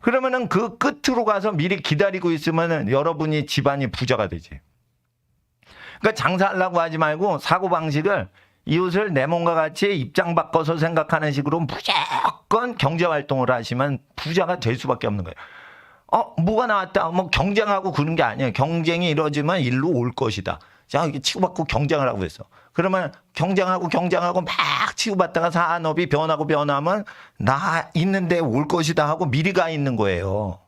그러면은 그 끝으로 가서 미리 기다리고 있으면은 여러분이 집안이 부자가 되지. 그러니까 장사하려고 하지 말고 사고방식을 이웃을 내 몸과 같이 입장 바꿔서 생각하는 식으로 무조건 경제활동을 하시면 부자가 될 수밖에 없는 거예요. 뭐가 나왔다. 뭐 경쟁하고 그런 게 아니에요. 경쟁이 이루어지면 일로 올 것이다. 자, 이게 치고받고 경쟁을 하고 있어. 그러면 경쟁하고 막 치고받다가 산업이 변하면 나 있는데 올 것이다 하고 미리 가 있는 거예요.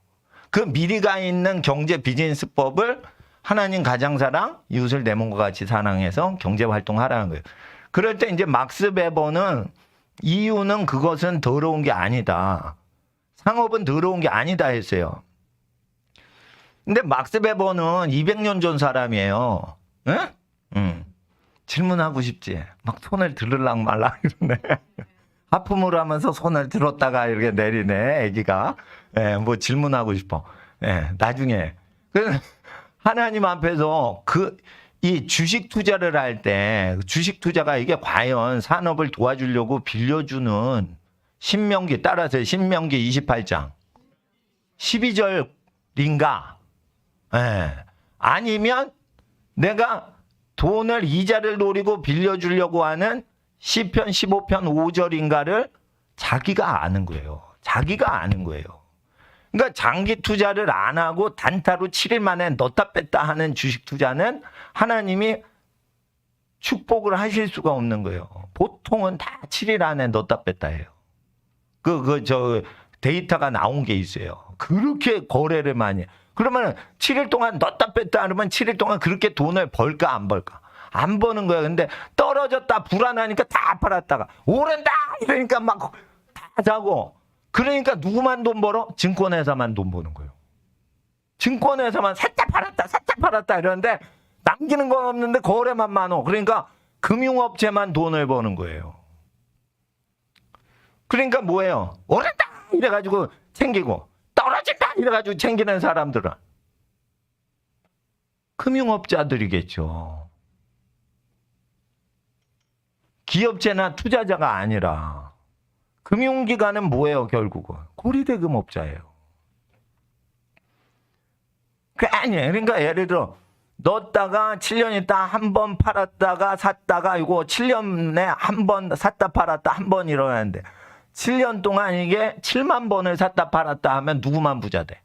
그 미리 가 있는 경제 비즈니스법을 하나님 가장사랑 이웃을 내 몸과 같이 사랑해서 경제활동하라는 거예요. 그럴 때 이제 막스 베버는 이유는 그것은 더러운 게 아니다. 상업은 더러운 게 아니다 했어요. 근데 막스 베버는 200년 전 사람이에요. 응? 질문하고 싶지. 막 손을 들으랑 말랑 이러네. 하품을 하면서 손을 들었다가 이렇게 내리네, 애기가. 뭐 질문하고 싶어. 나중에. 하나님 앞에서 이 주식 투자를 할 때, 주식 투자가 이게 과연 산업을 도와주려고 빌려주는 신명기, 따라서 신명기 28장. 12절인가? 아니면 내가 돈을 이자를 노리고 빌려주려고 하는 시편 15편 5절인가를 자기가 아는 거예요. 자기가 아는 거예요. 그러니까 장기 투자를 안 하고 단타로 7일 만에 넣다 뺐다 하는 주식 투자는 하나님이 축복을 하실 수가 없는 거예요. 보통은 다 7일 안에 넣다 뺐다 해요. 데이터가 나온 게 있어요. 그렇게 거래를 많이 해요. 그러면 7일 동안 넣다 뺐다 하면 7일 동안 그렇게 돈을 벌까 안 벌까? 안 버는 거야. 근데 떨어졌다 불안하니까 다 팔았다가 오른다 이러니까 막 다 사고. 그러니까 누구만 돈 벌어? 증권회사만 돈 버는 거예요. 증권회사만 샀다 팔았다 이러는데 남기는 건 없는데 거래만 많어. 그러니까 금융업체만 돈을 버는 거예요. 그러니까 뭐예요? 오른다 이래가지고 챙기고 떨어진다 이래가지고 챙기는 사람들은 금융업자들이겠죠. 기업체나 투자자가 아니라. 금융기관은 뭐예요, 결국은? 고리대금업자예요. 아니에요. 그러니까 예를 들어, 넣었다가 7년 있다 한 번 팔았다가 샀다가 이거 7년에 한 번 샀다 팔았다 한 번 일어나는데 7년 동안 이게 7만 번을 샀다 팔았다 하면 누구만 부자 돼?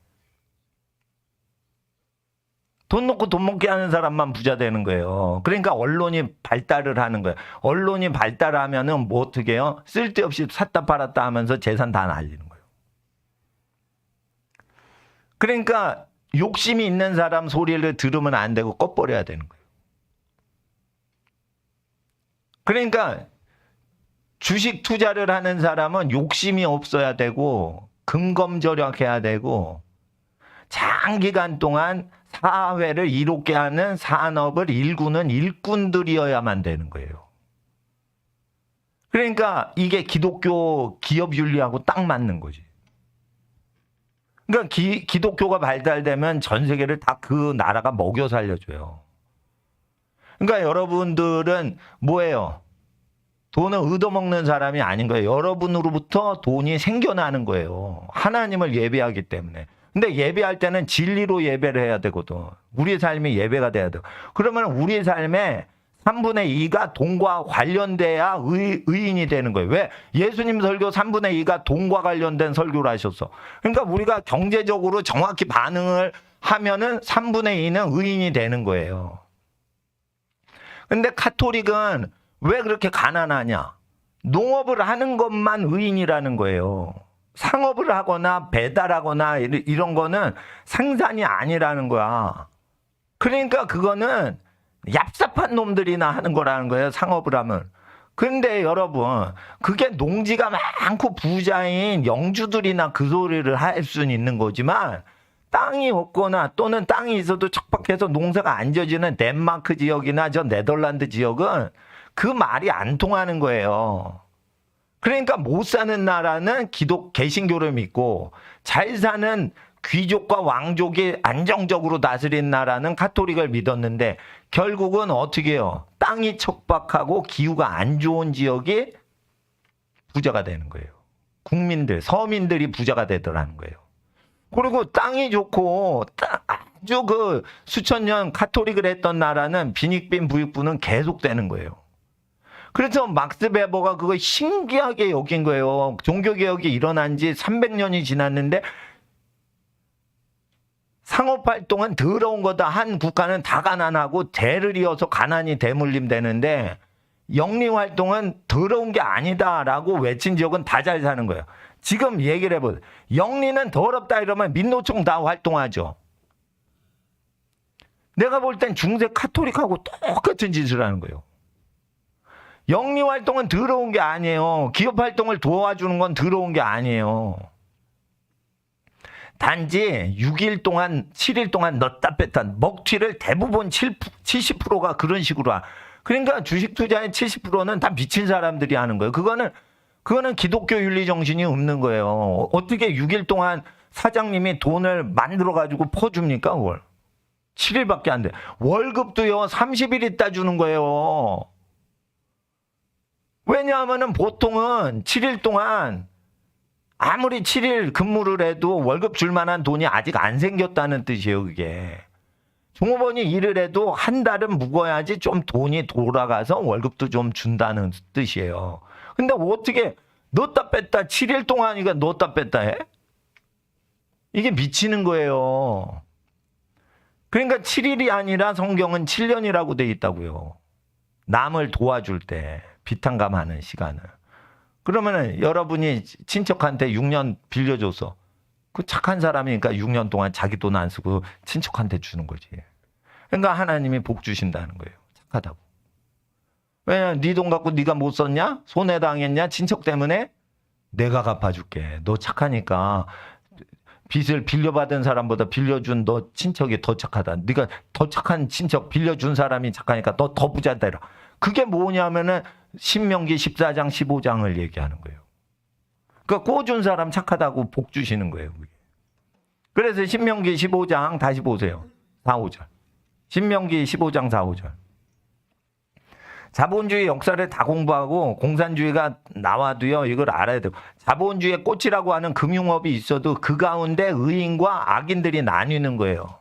돈 놓고 돈 먹게 하는 사람만 부자 되는 거예요. 그러니까 언론이 발달을 하는 거예요. 언론이 발달하면은 뭐 어떻게 해요? 쓸데없이 샀다 팔았다 하면서 재산 다 날리는 거예요. 그러니까 욕심이 있는 사람 소리를 들으면 안 되고 꺼버려야 되는 거예요. 그러니까 주식 투자를 하는 사람은 욕심이 없어야 되고 근검절약해야 되고 장기간 동안 사회를 이롭게 하는 산업을 일구는 일꾼들이어야만 되는 거예요. 그러니까 이게 기독교 기업 윤리하고 딱 맞는 거지. 그러니까 기독교가 발달되면 전 세계를 다 그 나라가 먹여 살려줘요. 그러니까 여러분들은 뭐예요? 돈을 얻어먹는 사람이 아닌 거예요. 여러분으로부터 돈이 생겨나는 거예요. 하나님을 예배하기 때문에. 근데 예배할 때는 진리로 예배를 해야 되거든. 우리 삶이 예배가 돼야 돼요. 그러면 우리 삶에 3분의 2가 돈과 관련돼야 의인이 되는 거예요. 왜? 예수님 설교 3분의 2가 돈과 관련된 설교를 하셨어. 그러니까 우리가 경제적으로 정확히 반응을 하면은 3분의 2는 의인이 되는 거예요. 근데 카톨릭은 왜 그렇게 가난하냐? 농업을 하는 것만 의인이라는 거예요. 상업을 하거나 배달하거나 이런 거는 생산이 아니라는 거야. 그러니까 그거는 얍삽한 놈들이나 하는 거라는 거예요. 상업을 하면. 근데 여러분, 그게 농지가 많고 부자인 영주들이나 그 소리를 할 수는 있는 거지만 땅이 없거나 또는 땅이 있어도 척박해서 농사가 안 져지는 덴마크 지역이나 저 네덜란드 지역은 그 말이 안 통하는 거예요. 그러니까 못 사는 나라는 개신교를 믿고 잘 사는 귀족과 왕족이 안정적으로 다스린 나라는 카톨릭을 믿었는데 결국은 어떻게 해요? 땅이 척박하고 기후가 안 좋은 지역이 부자가 되는 거예요. 국민들, 서민들이 부자가 되더라는 거예요. 그리고 땅이 좋고 아주 그 수천 년 카톨릭을 했던 나라는 빈익빈 부익부는 계속 되는 거예요. 그래서 막스 베버가 그거 신기하게 여긴 거예요. 종교개혁이 일어난 지 300년이 지났는데 상업활동은 더러운 거다. 한 국가는 다 가난하고 대를 이어서 가난이 대물림 되는데 영리활동은 더러운 게 아니다라고 외친 지역은 다 잘 사는 거예요. 지금 얘기를 해보세요. 영리는 더럽다 이러면 민노총 다 활동하죠. 내가 볼 땐 중세 카톨릭하고 똑같은 짓을 하는 거예요. 영리활동은 더러운 게 아니에요. 기업활동을 도와주는 건 더러운 게 아니에요. 단지 6일 동안 7일 동안 넣다 뺐다 먹튀를 대부분 70%가 그런 식으로 그러니까 주식 투자의 70%는 다 미친 사람들이 하는 거예요. 그거는 기독교 윤리 정신이 없는 거예요. 어떻게 6일 동안 사장님이 돈을 만들어 가지고 퍼줍니까? 그걸 7일밖에 안 돼. 월급도요 30일 있다 주는 거예요. 왜냐하면은 보통은 7일 동안 아무리 7일 근무를 해도 월급 줄 만한 돈이 아직 안 생겼다는 뜻이에요, 그게. 종업원이 일을 해도 한 달은 묵어야지 좀 돈이 돌아가서 월급도 좀 준다는 뜻이에요. 근데 어떻게 넣었다 뺐다 7일 동안이니까 넣었다 뺐다 해? 이게 미치는 거예요. 그러니까 7일이 아니라 성경은 7년이라고 돼 있다고요. 남을 도와줄 때 비탄감하는 시간을. 그러면은 여러분이 친척한테 6년 빌려줘서 그 착한 사람이니까 6년 동안 자기 돈 안 쓰고 친척한테 주는 거지. 그러니까 하나님이 복 주신다는 거예요. 착하다고. 왜냐면 네 돈 갖고 네가 못 썼냐? 손해당했냐? 친척 때문에? 내가 갚아줄게. 너 착하니까 빚을 빌려받은 사람보다 빌려준 너 친척이 더 착하다. 네가 더 착한 친척 빌려준 사람이 착하니까 너 더 부자다. 그게 뭐냐면은 신명기 14장 15장을 얘기하는 거예요. 그러니까 꿔준 사람 착하다고 복 주시는 거예요. 그게. 그래서 신명기 15장 다시 보세요. 4, 5절. 신명기 15장 4, 5절. 자본주의 역사를 다 공부하고 공산주의가 나와도요. 이걸 알아야 돼요. 자본주의의 꽃이라고 하는 금융업이 있어도 그 가운데 의인과 악인들이 나뉘는 거예요.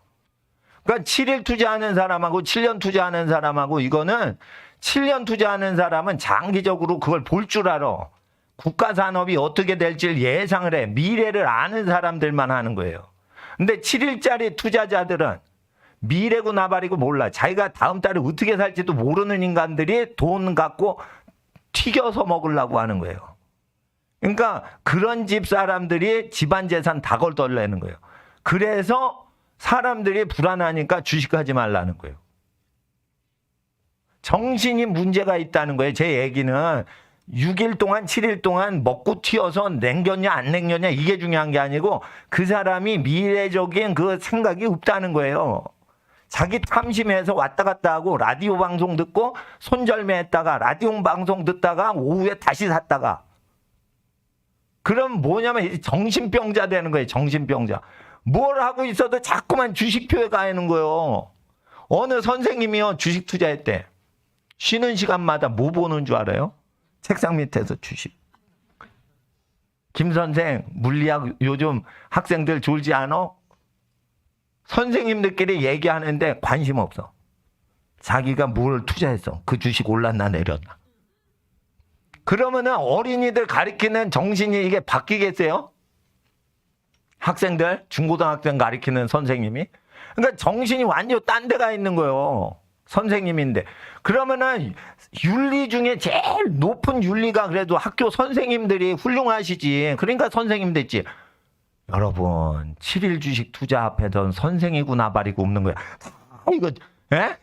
그러니까 7일 투자하는 사람하고 7년 투자하는 사람하고 이거는 7년 투자하는 사람은 장기적으로 그걸 볼 줄 알아. 국가 산업이 어떻게 될지 예상을 해. 미래를 아는 사람들만 하는 거예요. 근데 7일짜리 투자자들은 미래고 나발이고 몰라. 자기가 다음 달에 어떻게 살지도 모르는 인간들이 돈 갖고 튀겨서 먹으려고 하는 거예요. 그러니까 그런 집 사람들이 집안 재산 다 걸떨래는 거예요. 그래서 사람들이 불안하니까 주식하지 말라는 거예요. 정신이 문제가 있다는 거예요. 제 얘기는 6일 동안 7일 동안 먹고 튀어서 냉겼냐 안 냉겼냐 이게 중요한 게 아니고 그 사람이 미래적인 그 생각이 없다는 거예요. 자기 탐심해서 왔다 갔다 하고 라디오 방송 듣고 손절매 했다가 라디오 방송 듣다가 오후에 다시 샀다가 그럼 뭐냐면 정신병자 되는 거예요. 정신병자. 뭘 하고 있어도 자꾸만 주식표에 가 있는 거예요. 어느 선생님이요 주식 투자했대. 쉬는 시간마다 뭐 보는 줄 알아요? 책상 밑에서 주식. 김 선생, 물리학 요즘 학생들 졸지 않아? 선생님들끼리 얘기하는데 관심 없어. 자기가 뭘 투자했어. 그 주식 올랐나 내렸나. 그러면은 어린이들 가르치는 정신이 이게 바뀌겠어요? 학생들, 중고등학생 가르치는 선생님이. 그러니까 정신이 완전 딴 데가 있는 거예요. 선생님인데. 그러면은 윤리 중에 제일 높은 윤리가 그래도 학교 선생님들이 훌륭하시지. 그러니까 선생님 됐지. 여러분, 7일 주식 투자 앞에선 선생이구나 버리고 없는 거야. 이거, 에?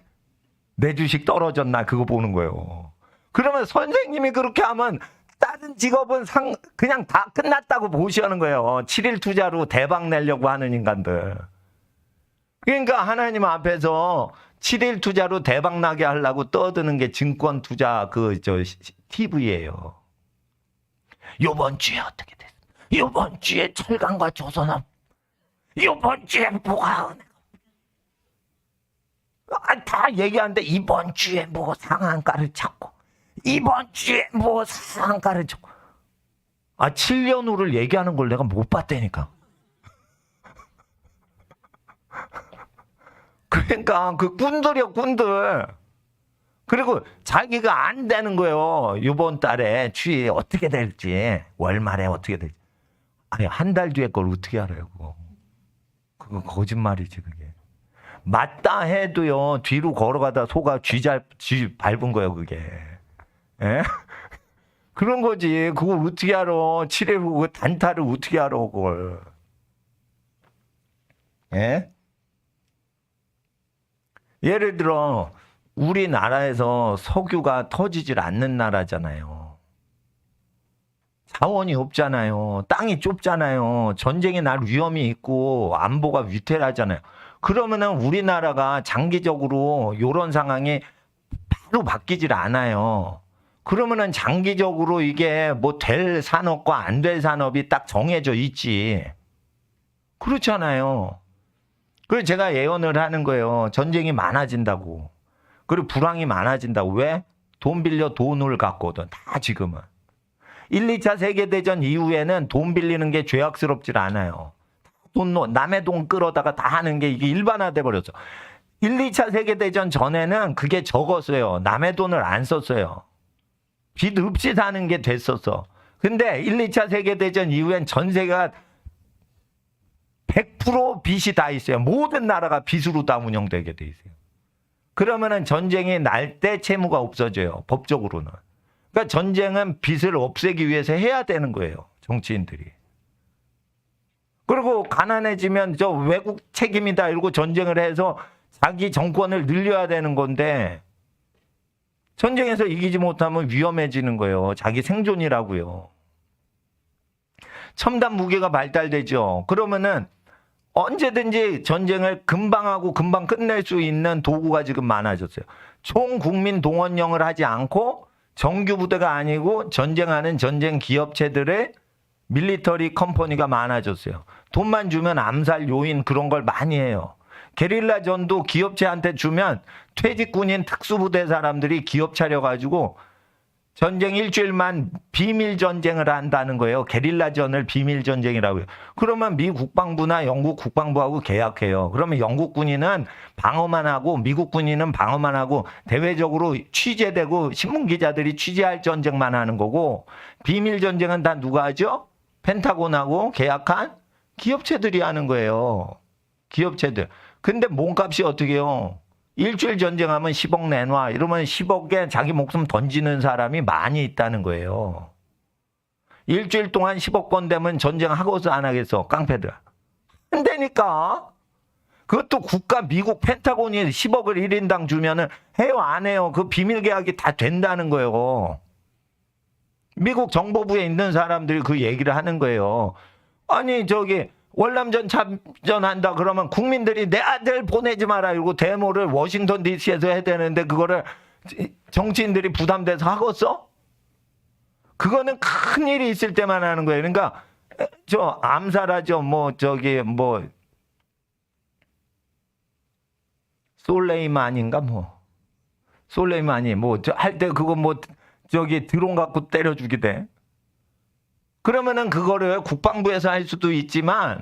내 주식 떨어졌나 그거 보는 거예요. 그러면 선생님이 그렇게 하면 다른 직업은 그냥 다 끝났다고 보시는 거예요. 7일 투자로 대박 내려고 하는 인간들. 그러니까 하나님 앞에서 7일 투자로 대박 나게 하려고 떠드는 게 증권 투자 TV예요. 요번 주에 어떻게 됐어? 요번 주에 철강과 조선업. 요번 주에 뭐가 다 얘기하는데 이번 주에 뭐 상한가를 찾고 이번 주에 뭐 상한가를 찾고 7년 후를 얘기하는 걸 내가 못 봤다니까. 그러니까 그 꾼들이요 꾼들. 그리고 자기가 안 되는 거예요. 이번 달에 추이 어떻게 될지 월말에 어떻게 될지. 아니 한 달 뒤에 걸 어떻게 알아요 그거 거짓말이지 그게. 맞다 해도요 뒤로 걸어가다 소가 쥐 밟은 거예요 그게. 예? 그런 거지. 그걸 어떻게 알아. 7일 후 단타를 어떻게 알아 그걸. 예? 예를 들어 우리나라에서 석유가 터지질 않는 나라잖아요. 자원이 없잖아요. 땅이 좁잖아요. 전쟁이 날 위험이 있고 안보가 위태하잖아요. 그러면은 우리나라가 장기적으로 이런 상황이 바로 바뀌질 않아요. 그러면은 장기적으로 이게 뭐 될 산업과 안 될 산업이 딱 정해져 있지. 그렇잖아요. 그래서 제가 예언을 하는 거예요. 전쟁이 많아진다고. 그리고 불황이 많아진다고. 왜? 돈 빌려 돈을 갖거든. 다 지금은. 1, 2차 세계대전 이후에는 돈 빌리는 게 죄악스럽질 않아요. 남의 돈 끌어다가 다 하는 게 이게 일반화돼 버렸어. 1, 2차 세계대전 전에는 그게 적었어요. 남의 돈을 안 썼어요. 빚 없이 사는 게 됐었어. 근데 1, 2차 세계대전 이후엔 전 세계가 100% 빚이 다 있어요. 모든 나라가 빚으로 다 운영되게 돼 있어요. 그러면은 전쟁이 날 때 채무가 없어져요. 법적으로는. 그러니까 전쟁은 빚을 없애기 위해서 해야 되는 거예요. 정치인들이. 그리고 가난해지면 저 외국 책임이다 이러고 전쟁을 해서 자기 정권을 늘려야 되는 건데 전쟁에서 이기지 못하면 위험해지는 거예요. 자기 생존이라고요. 첨단 무기가 발달되죠. 그러면은 언제든지 전쟁을 금방 하고 금방 끝낼 수 있는 도구가 지금 많아졌어요. 총국민 동원령을 하지 않고 정규 부대가 아니고 전쟁하는 전쟁 기업체들의 밀리터리 컴퍼니가 많아졌어요. 돈만 주면 암살 요인 그런 걸 많이 해요. 게릴라 전도 기업체한테 주면 퇴직군인 특수부대 사람들이 기업 차려가지고 전쟁 일주일만 비밀 전쟁을 한다는 거예요. 게릴라전을 비밀 전쟁이라고요. 그러면 미 국방부나 영국 국방부하고 계약해요. 그러면 영국 군인은 방어만 하고 미국 군인은 방어만 하고 대외적으로 취재되고 신문 기자들이 취재할 전쟁만 하는 거고 비밀 전쟁은 다 누가 하죠? 펜타곤하고 계약한 기업체들이 하는 거예요. 기업체들. 근데 몸값이 어떻게 해요? 일주일 전쟁하면 10억 내놔. 이러면 10억에 자기 목숨 던지는 사람이 많이 있다는 거예요. 일주일 동안 10억 건 되면 전쟁하고서 안 하겠어. 깡패들. 안 되니까. 그것도 국가 미국 펜타곤이 10억을 1인당 주면은 해요 안 해요. 그 비밀 계약이 다 된다는 거예요. 미국 정보부에 있는 사람들이 그 얘기를 하는 거예요. 아니 저기 월남전 참전한다 그러면 국민들이 내 아들 보내지 마라 이러고 데모를 워싱턴 DC에서 해야 되는데 그거를 정치인들이 부담돼서 하겠어? 그거는 큰 일이 있을 때만 하는 거예요. 그러니까 저 암살하죠. 뭐 저기 뭐 솔레이마니인가 뭐 솔레이마니 뭐 할 때 그거 뭐 저기 드론 갖고 때려 죽이대. 그러면은 그거를 국방부에서 할 수도 있지만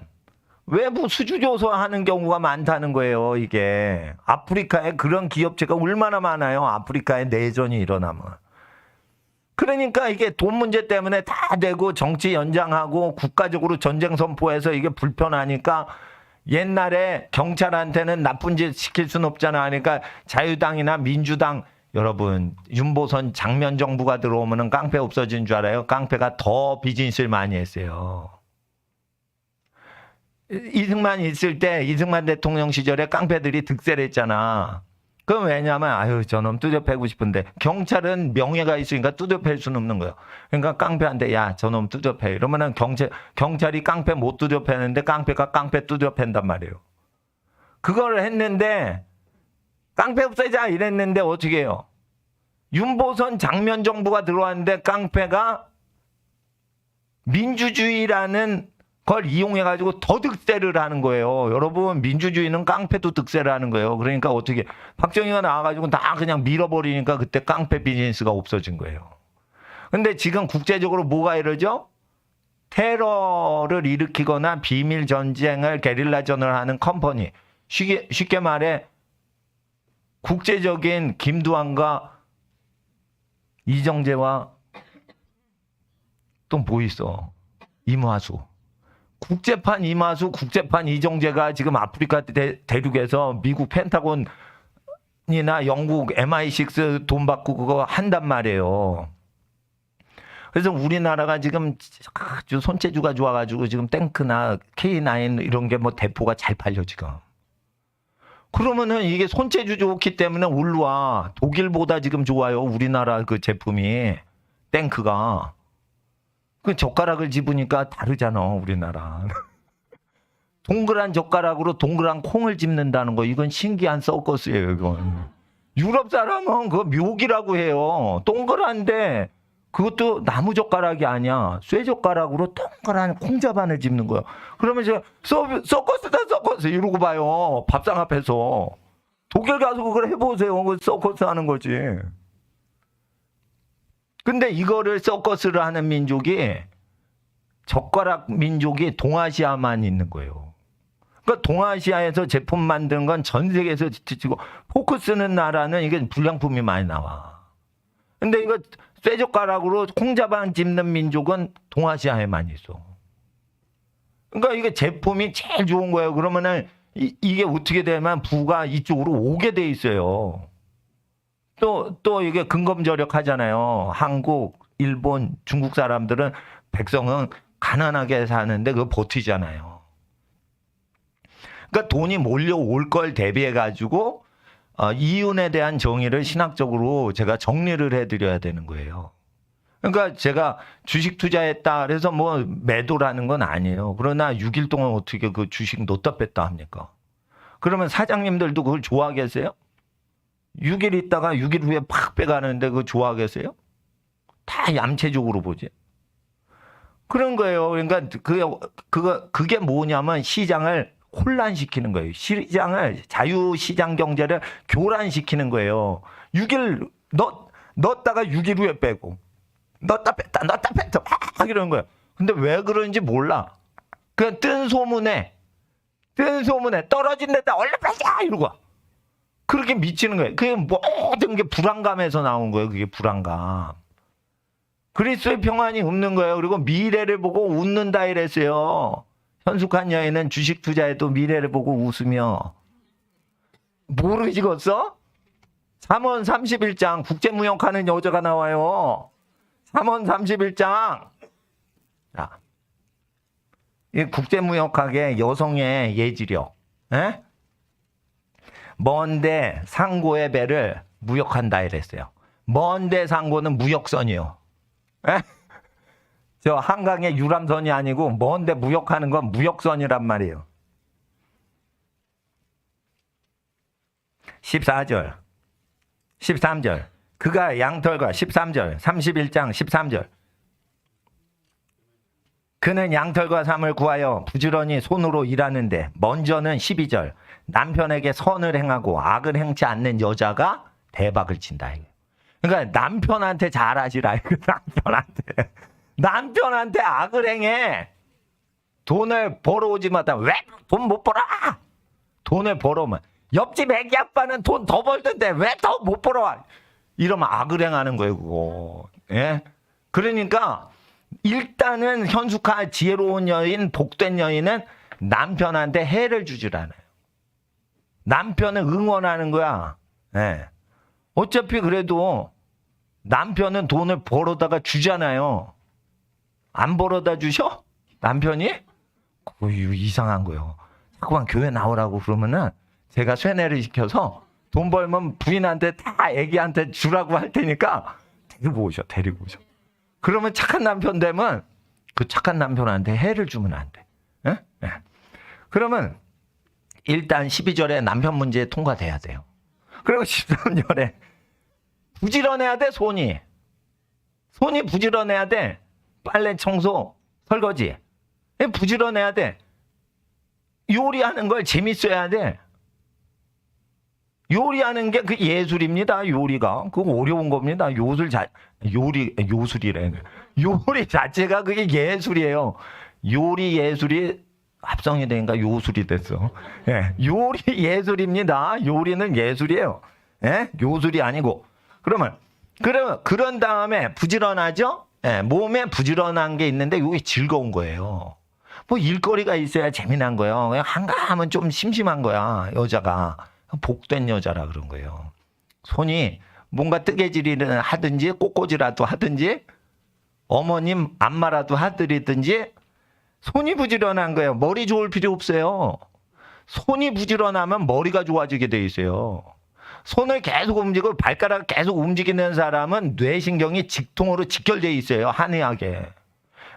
외부 수주조서 하는 경우가 많다는 거예요. 이게 아프리카에 그런 기업체가 얼마나 많아요. 아프리카에 내전이 일어나면. 그러니까 이게 돈 문제 때문에 다 되고 정치 연장하고 국가적으로 전쟁 선포해서 이게 불편하니까 옛날에 경찰한테는 나쁜 짓 시킬 수는 없잖아. 그러니까 자유당이나 민주당 여러분 윤보선 장면 정부가 들어오면은 깡패 없어진 줄 알아요? 깡패가 더 비즈니스를 많이 했어요. 이승만 있을 때 이승만 대통령 시절에 깡패들이 득세를 했잖아. 그럼 왜냐면 아유 저놈 두드려 패고 싶은데 경찰은 명예가 있으니까 두드려 팰 수는 없는 거예요. 그러니까 깡패한테 야 저놈 두드려 패 이러면은 경찰이 깡패 못 두드려 패는데 깡패가 깡패 두드려 팬단 말이에요. 그걸 했는데 깡패 없애자 이랬는데 어떻게 해요? 윤보선 장면 정부가 들어왔는데 깡패가 민주주의라는 그걸 이용해가지고 더 득세를 하는 거예요. 여러분 민주주의는 깡패도 득세를 하는 거예요. 그러니까 어떻게 박정희가 나와가지고 다 그냥 밀어버리니까 그때 깡패 비즈니스가 없어진 거예요. 근데 지금 국제적으로 뭐가 이러죠? 테러를 일으키거나 비밀 전쟁을 게릴라전을 하는 컴퍼니. 쉽게 말해 국제적인 김두한과 이정재와 또 뭐 있어? 이마수. 국제판 이마수, 국제판 이정재가 지금 아프리카 대륙에서 미국 펜타곤이나 영국 MI6 돈 받고 그거 한단 말이에요. 그래서 우리나라가 지금 아주 손재주가 좋아가지고 지금 탱크나 K9 이런 게 뭐 대포가 잘 팔려 지금. 그러면은 이게 손재주 좋기 때문에 올라와. 독일보다 지금 좋아요. 우리나라 그 제품이 탱크가. 그 젓가락을 집으니까 다르잖아, 우리나라. 동그란 젓가락으로 동그란 콩을 집는다는 거, 이건 신기한 서커스예요, 이건. 유럽 사람은 그거 묘기라고 해요. 동그란데, 그것도 나무 젓가락이 아니야. 쇠 젓가락으로 동그란 콩자반을 집는 거야. 그러면 이제 서커스다, 서커스. 이러고 봐요. 밥상 앞에서. 독일 가서 그걸 해보세요. 그 서커스 하는 거지. 근데 이거를 서커스를 하는 민족이 젓가락 민족이 동아시아만 있는 거예요. 그러니까 동아시아에서 제품 만드는 건 전 세계에서 지치고 포크 쓰는 나라는 이게 불량품이 많이 나와. 근데 이거 쇠젓가락으로 콩자반 집는 민족은 동아시아에만 있어. 그러니까 이게 제품이 제일 좋은 거예요. 그러면은 이게 어떻게 되면 부가 이쪽으로 오게 돼 있어요. 또 이게 근검절약 하잖아요. 한국, 일본, 중국 사람들은 백성은 가난하게 사는데 그거 버티잖아요. 그러니까 돈이 몰려올 걸 대비해가지고 이윤에 대한 정의를 신학적으로 제가 정리를 해드려야 되는 거예요. 그러니까 제가 주식 투자했다 그래서 뭐 매도라는 건 아니에요. 그러나 6일 동안 어떻게 그 주식 놓다 뺐다 합니까? 그러면 사장님들도 그걸 좋아하겠어요? 6일 있다가 6일 후에 팍 빼가는데 그거 좋아하겠어요? 다 얌체적으로 보지. 그런 거예요. 그러니까 그게 뭐냐면 시장을 혼란시키는 거예요. 시장을 자유시장 경제를 교란시키는 거예요. 6일 넣었다가 6일 후에 빼고 넣었다 뺐다 막 이러는 거예요. 근데 왜 그런지 몰라. 그냥 뜬 소문에 떨어진 데다 얼른 빼자 이러고 그렇게 미치는 거예요. 그게 모든 게 불안감에서 나온 거예요. 그게 불안감. 그리스도의 평안이 없는 거예요. 그리고 미래를 보고 웃는다 이랬어요. 현숙한 여인은 주식 투자에도 미래를 보고 웃으며 모르시겠어? 잠언 31장 국제무역하는 여자가 나와요. 잠언 31장. 자, 이 국제무역학의 여성의 예지력. 에? 먼데 상고의 배를 무역한다 이랬어요. 먼데 상고는 무역선이요. 에? 저 한강의 유람선이 아니고 먼데 무역하는 건 무역선이란 말이에요. 14절 13절 그가 양털과 13절 31장 13절 그는 양털과 삶을 구하여 부지런히 손으로 일하는데 먼저는 12절 남편에게 선을 행하고 악을 행치 않는 여자가 대박을 친다. 그러니까 남편한테 잘하시라. 이거 남편한테 악을 행해. 돈을 벌어오지 마다. 왜 돈 못 벌어? 돈을 벌어오면 옆집 애기 아빠는 돈 더 벌던데 왜 더 못 벌어와? 이러면 악을 행하는 거예요, 그거. 예? 그러니까 일단은 현숙화 지혜로운 여인, 복된 여인은 남편한테 해를 주질 않아요. 남편을 응원하는 거야. 예. 어차피 그래도 남편은 돈을 벌어다가 주잖아요. 안 벌어다 주셔? 남편이? 이상한 거예요. 자꾸만 교회 나오라고 그러면은 제가 쇠뇌를 시켜서 돈 벌면 부인한테 다 애기한테 주라고 할 테니까 데리고 오셔. 그러면 착한 남편 되면 그 착한 남편한테 해를 주면 안 돼. 예? 예. 그러면 일단 12절에 남편 문제 통과돼야 돼요. 그리고 13절에 부지런해야 돼, 손이 부지런해야 돼. 빨래, 청소, 설거지. 부지런해야 돼. 요리하는 걸 재밌어야 돼. 요리하는 게 그 예술입니다. 요리가 그거 어려운 겁니다. 요술이래. 요리 자체가 그게 예술이에요. 요리 예술이 합성이 되니까 요술이 됐어. 예, 요리 예술입니다. 요리는 예술이에요. 예, 요술이 아니고. 그런 다음에 부지런하죠. 예, 몸에 부지런한 게 있는데 이게 즐거운 거예요. 뭐 일거리가 있어야 재미난 거예요. 그냥 한가하면 좀 심심한 거야. 여자가 복된 여자라 그런 거예요. 손이 뭔가 뜨개질이를 하든지 꽃꽂이라도 하든지 어머님 안마라도 하드리든지 손이 부지런한 거예요. 머리 좋을 필요 없어요. 손이 부지런하면 머리가 좋아지게 돼 있어요. 손을 계속 움직이고 발가락 계속 움직이는 사람은 뇌신경이 직통으로 직결되어 있어요. 한의학에.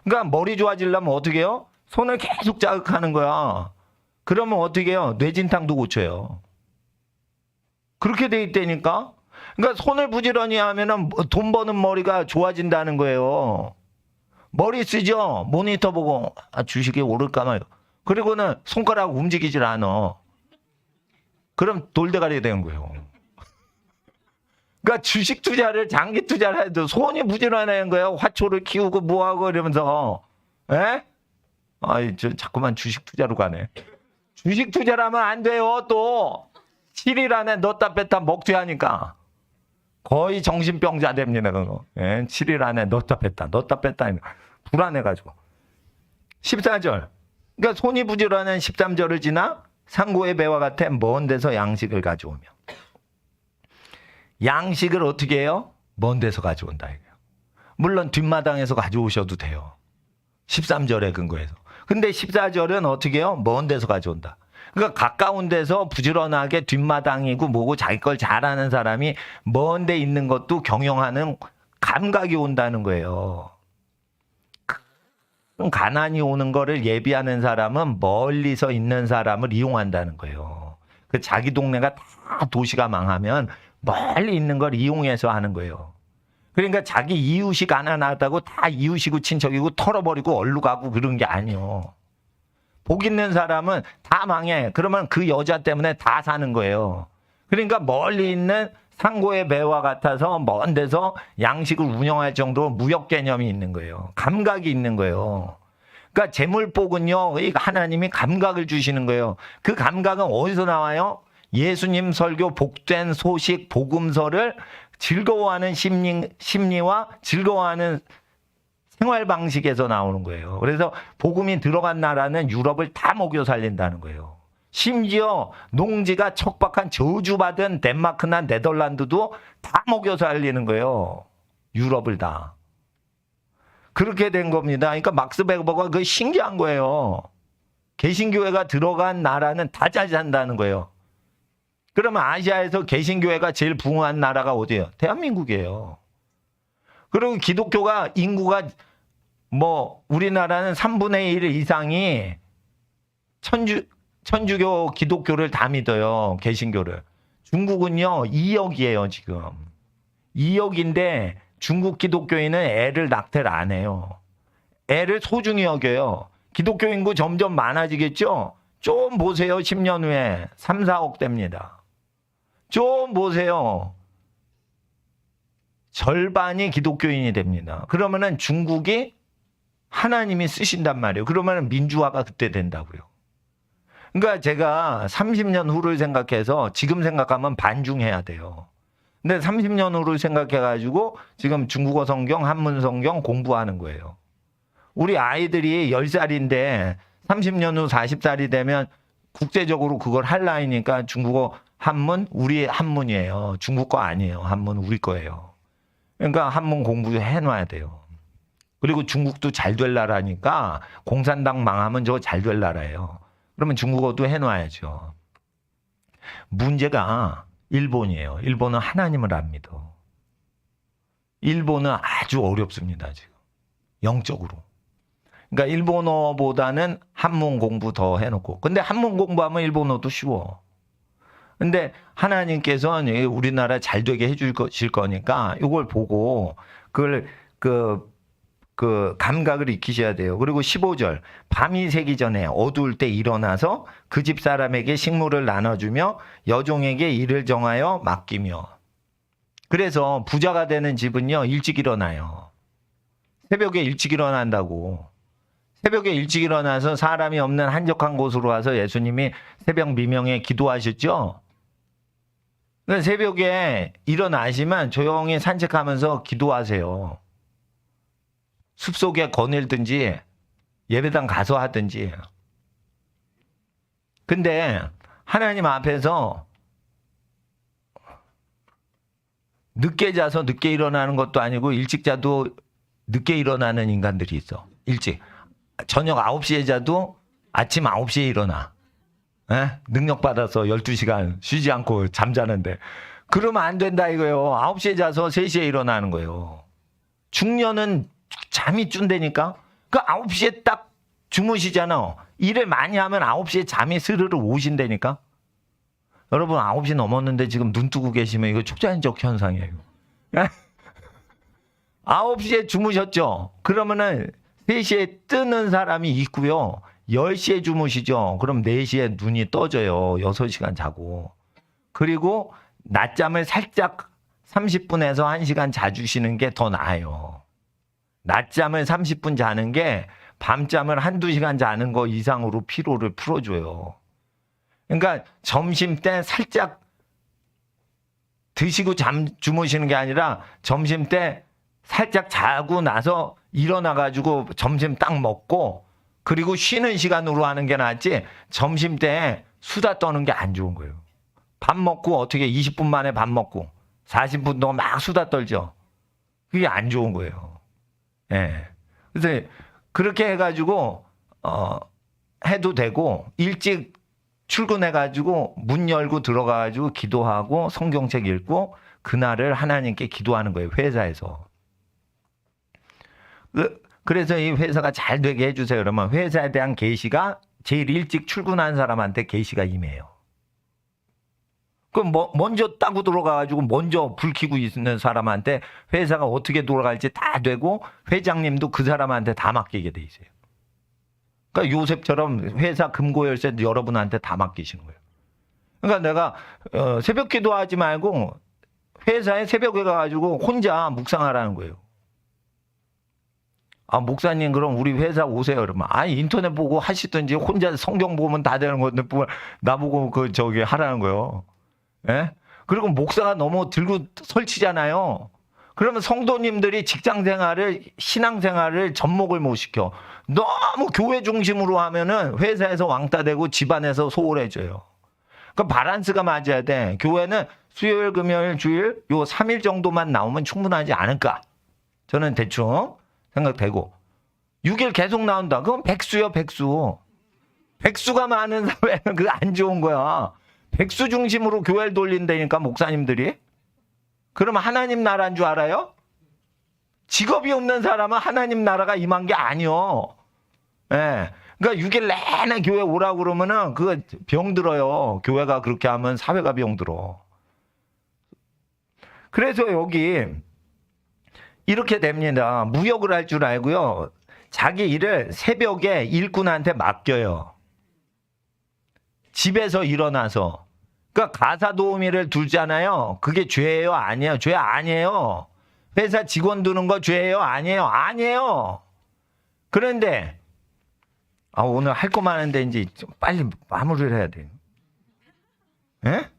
그러니까 머리 좋아지려면 어떻게 해요? 손을 계속 자극하는 거야. 그러면 어떻게 해요? 뇌진탕도 고쳐요. 그렇게 돼 있다니까. 그러니까 손을 부지런히 하면은 돈 버는 머리가 좋아진다는 거예요. 머리 쓰죠. 모니터 보고 주식이 오를까 말까. 그리고는 손가락 움직이질 않아. 그럼 돌대가리 되는 거예요. 그러니까 주식 투자를 장기 투자를 해도 손이 부지런한 거예요. 화초를 키우고 뭐하고 이러면서. 에? 저 자꾸만 주식 투자로 가네. 주식 투자를 하면 안 돼요. 또 7일 안에 넣었다 뺐다 먹튀하니까 거의 정신병자 됩니다. 그거. 예? 7일 안에 넣었다 뺐다 불안해가지고. 14절. 그러니까 손이 부지런한 13절을 지나 상고의 배와 같아 먼 데서 양식을 가져오며. 양식을 어떻게 해요? 먼 데서 가져온다 이거예요. 물론 뒷마당에서 가져오셔도 돼요. 13절에 근거해서. 근데 14절은 어떻게 해요? 먼 데서 가져온다. 그러니까 가까운 데서 부지런하게 뒷마당이고 뭐고 자기 걸 잘하는 사람이 먼 데 있는 것도 경영하는 감각이 온다는 거예요. 가난이 오는 거를 예비하는 사람은 멀리서 있는 사람을 이용한다는 거예요. 그 자기 동네가 다 도시가 망하면 멀리 있는 걸 이용해서 하는 거예요. 그러니까 자기 이웃이 가난하다고 다 이웃이고 친척이고 털어버리고 얼루 가고 그런 게 아니에요. 복 있는 사람은 다 망해. 그러면 그 여자 때문에 다 사는 거예요. 그러니까 멀리 있는 상고의 배와 같아서 먼 데서 양식을 운영할 정도로 무역 개념이 있는 거예요. 감각이 있는 거예요. 그러니까 재물복은요, 하나님이 감각을 주시는 거예요. 그 감각은 어디서 나와요? 예수님 설교 복된 소식 복음서를 즐거워하는 심리와 즐거워하는 생활 방식에서 나오는 거예요. 그래서 복음이 들어간 나라는 유럽을 다 먹여 살린다는 거예요. 심지어 농지가 척박한 저주받은 덴마크나 네덜란드도 다 먹여 살리는 거예요. 유럽을 다. 그렇게 된 겁니다. 그러니까 막스 베버가 그 신기한 거예요. 개신교회가 들어간 나라는 다 잘 산다는 거예요. 그러면 아시아에서 개신교회가 제일 부흥한 나라가 어디예요? 대한민국이에요. 그리고 기독교가 인구가 우리나라는 3분의 1 이상이 천주교 기독교를 다 믿어요. 개신교를. 중국은요 2억이에요 지금. 2억인데 중국 기독교인은 애를 낙태를 안 해요. 애를 소중히 여겨요. 기독교 인구 점점 많아지겠죠? 좀 보세요. 10년 후에 3, 4억 됩니다. 좀 보세요. 절반이 기독교인이 됩니다. 그러면은 중국이 하나님이 쓰신단 말이에요. 그러면은 민주화가 그때 된다고요. 그러니까 제가 30년 후를 생각해서 지금 생각하면 반중해야 돼요. 근데 30년 후를 생각해가지고 지금 중국어 성경, 한문 성경 공부하는 거예요. 우리 아이들이 10살인데 30년 후 40살이 되면 국제적으로 그걸 할 나이니까 중국어 한문, 우리 한문이에요. 중국 거 아니에요. 한문 우리 거예요. 그러니까 한문 공부해 놔야 돼요. 그리고 중국도 잘 될 나라니까 공산당 망하면 저거 잘 될 나라예요. 그러면 중국어도 해놔야죠. 문제가 일본이에요. 일본은 하나님을 안 믿어. 일본은 아주 어렵습니다, 지금. 영적으로. 그러니까 일본어보다는 한문 공부 더 해놓고. 근데 한문 공부하면 일본어도 쉬워. 근데 하나님께서는 우리나라 잘 되게 해주실 거니까 이걸 보고 그걸 그 감각을 익히셔야 돼요. 그리고 15절 밤이 새기 전에 어두울 때 일어나서 그 집 사람에게 식물을 나눠주며 여종에게 일을 정하여 맡기며. 그래서 부자가 되는 집은요 일찍 일어나요. 새벽에 일찍 일어난다고. 새벽에 일찍 일어나서 사람이 없는 한적한 곳으로 와서 예수님이 새벽 미명에 기도하셨죠. 새벽에 일어나시면 조용히 산책하면서 기도하세요. 숲속에 거닐든지 예배당 가서 하든지. 근데 하나님 앞에서 늦게 자서 늦게 일어나는 것도 아니고 일찍 자도 늦게 일어나는 인간들이 있어. 일찍. 저녁 9시에 자도 아침 9시에 일어나. 능력 받아서 12시간 쉬지 않고 잠자는데. 그러면 안 된다 이거예요. 9시에 자서 3시에 일어나는 거예요. 중년은 잠이 쭌다니까? 그 9시에 딱 주무시잖아. 일을 많이 하면 9시에 잠이 스르르 오신다니까? 여러분 9시 넘었는데 지금 눈 뜨고 계시면 이거 초자연적 현상이에요. 9시에 주무셨죠? 그러면은 3시에 뜨는 사람이 있고요. 10시에 주무시죠? 그럼 4시에 눈이 떠져요. 6시간 자고. 그리고 낮잠을 살짝 30분에서 1시간 자주시는 게 더 나아요. 낮잠을 30분 자는 게 밤잠을 1-2시간 자는 거 이상으로 피로를 풀어줘요. 그러니까 점심 때 살짝 드시고 주무시는 게 아니라 점심 때 살짝 자고 나서 일어나가지고 점심 딱 먹고 그리고 쉬는 시간으로 하는 게 낫지 점심 때 수다 떠는 게 안 좋은 거예요. 밥 먹고 어떻게 20분 만에 밥 먹고 40분 동안 막 수다 떨죠. 그게 안 좋은 거예요. 예. 그래서 그렇게 해가지고 해도 되고 일찍 출근해가지고 문 열고 들어가가지고 기도하고 성경책 읽고 그날을 하나님께 기도하는 거예요. 회사에서. 그래서 이 회사가 잘 되게 해주세요. 그러면 회사에 대한 계시가 제일 일찍 출근한 사람한테 계시가 임해요. 그럼 먼저 따고 들어가가지고 먼저 불 켜고 있는 사람한테 회사가 어떻게 돌아갈지 다 되고 회장님도 그 사람한테 다 맡기게 돼 있어요. 그러니까 요셉처럼 회사 금고열쇠도 여러분한테 다 맡기시는 거예요. 그러니까 내가 새벽 기도하지 말고 회사에 새벽에 가가지고 혼자 묵상하라는 거예요. 아, 목사님, 그럼 우리 회사 오세요. 그러면, 인터넷 보고 하시든지 혼자 성경 보면 다 되는 건데, 나보고 하라는 거예요. 예? 그리고 목사가 너무 들고 설치잖아요. 그러면 성도님들이 직장 생활을, 신앙 생활을 접목을 못 시켜. 너무 교회 중심으로 하면은 회사에서 왕따 되고 집안에서 소홀해져요. 그러니까 바란스가 맞아야 돼. 교회는 수요일, 금요일, 주일, 요 3일 정도만 나오면 충분하지 않을까? 저는 대충 생각되고 6일 계속 나온다. 그건 백수요, 백수. 백수가 많은 사회는 그거 안 좋은 거야. 백수 중심으로 교회를 돌린다니까 목사님들이. 그러면 하나님 나라인 줄 알아요? 직업이 없는 사람은 하나님 나라가 임한 게 아니요. 예. 그러니까 6일 내내 교회 오라고 그러면은 그거 병들어요. 교회가 그렇게 하면 사회가 병들어. 그래서 여기 이렇게 됩니다. 무역을 할 줄 알고요. 자기 일을 새벽에 일꾼한테 맡겨요. 집에서 일어나서. 그러니까 가사 도우미를 두잖아요. 그게 죄예요? 아니에요? 죄 아니에요. 회사 직원 두는 거 죄예요? 아니에요? 아니에요. 그런데 오늘 할 거 많은데 이제 좀 빨리 마무리를 해야 돼요. 예?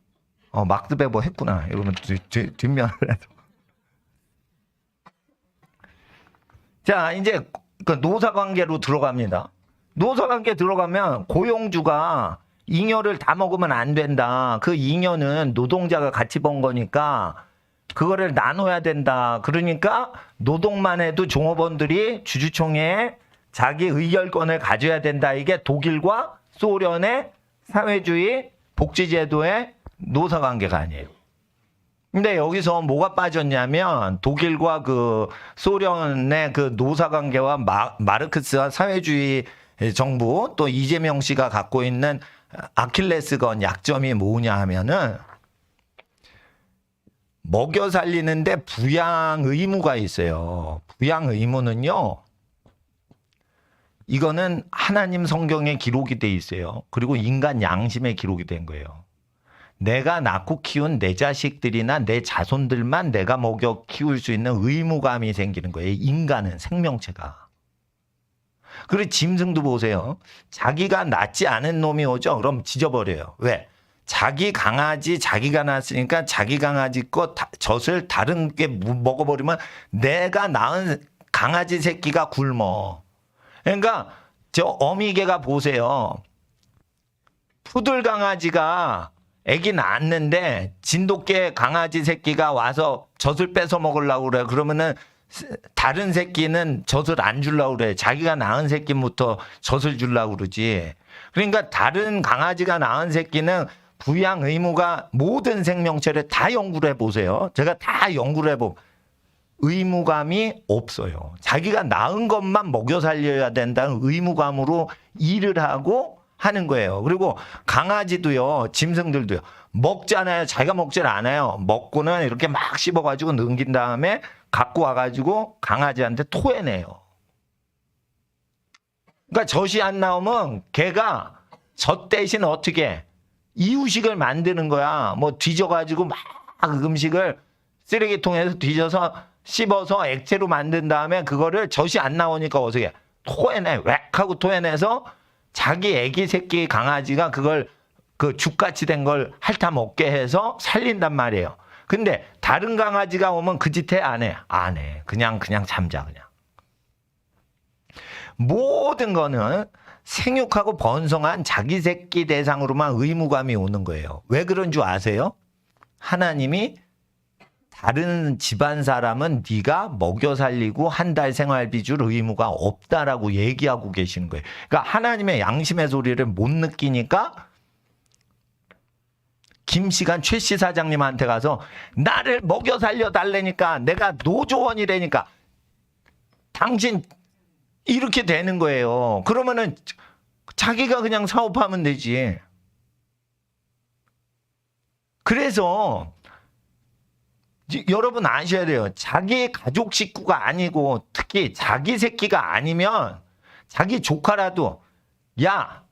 막드베버 했구나. 이러면 뒷면을 해도. 자, 이제 그 노사관계로 들어갑니다. 노사관계 들어가면 고용주가 잉여를 다 먹으면 안 된다. 그 잉여는 노동자가 같이 번 거니까 그거를 나눠야 된다. 그러니까 노동만 해도 종업원들이 주주총회에 자기 의결권을 가져야 된다. 이게 독일과 소련의 사회주의 복지제도의 노사관계가 아니에요. 근데 여기서 뭐가 빠졌냐면 독일과 그 소련의 그 노사관계와 마르크스와 사회주의 정부 또 이재명 씨가 갖고 있는 아킬레스건 약점이 뭐냐 하면은 먹여 살리는데 부양 의무가 있어요. 부양 의무는요. 이거는 하나님 성경에 기록이 돼 있어요. 그리고 인간 양심에 기록이 된 거예요. 내가 낳고 키운 내 자식들이나 내 자손들만 내가 먹여 키울 수 있는 의무감이 생기는 거예요. 인간은 생명체가. 그리고 짐승도 보세요. 자기가 낳지 않은 놈이 오죠. 그럼 짖어버려요. 왜? 자기 강아지 자기가 낳았으니까 자기 강아지 거 젖을 다른 게 먹어버리면 내가 낳은 강아지 새끼가 굶어. 그러니까 저 어미개가 보세요. 푸들 강아지가 애기 낳았는데 진돗개 강아지 새끼가 와서 젖을 뺏어 먹으려고 그래. 그러면은 다른 새끼는 젖을 안 주려고 그래. 자기가 낳은 새끼부터 젖을 주려고 그러지. 그러니까 다른 강아지가 낳은 새끼는 부양 의무가 모든 생명체를 다 연구를 해보세요. 제가 다 연구를 해보고 의무감이 없어요. 자기가 낳은 것만 먹여 살려야 된다는 의무감으로 일을 하고 하는 거예요. 그리고 강아지도요, 짐승들도요, 먹잖아요. 자기가 먹질 않아요. 먹고는 이렇게 막 씹어가지고 넘긴 다음에 갖고 와가지고 강아지한테 토해내요. 그러니까 젖이 안 나오면 걔가 젖 대신 어떻게 이유식을 만드는 거야. 뭐 뒤져가지고 막 음식을 쓰레기통에서 뒤져서 씹어서 액체로 만든 다음에 그거를 젖이 안 나오니까 어떻게 토해내. 웩 하고 토해내서 자기 애기 새끼 강아지가 그걸 그 죽같이 된 걸 핥아 먹게 해서 살린단 말이에요. 근데 다른 강아지가 오면 그 짓 해? 안 해? 안 해. 그냥 잠자 그냥. 모든 거는 생육하고 번성한 자기 새끼 대상으로만 의무감이 오는 거예요. 왜 그런 줄 아세요? 하나님이 다른 집안 사람은 네가 먹여 살리고 한 달 생활비 줄 의무가 없다라고 얘기하고 계시는 거예요. 그러니까 하나님의 양심의 소리를 못 느끼니까 김씨가 최씨 사장님한테 가서 나를 먹여 살려 달래니까 내가 노조원이라니까 당신 이렇게 되는 거예요. 그러면은 자기가 그냥 사업하면 되지. 그래서 여러분 아셔야 돼요. 자기 가족 식구가 아니고 특히 자기 새끼가 아니면 자기 조카라도 야,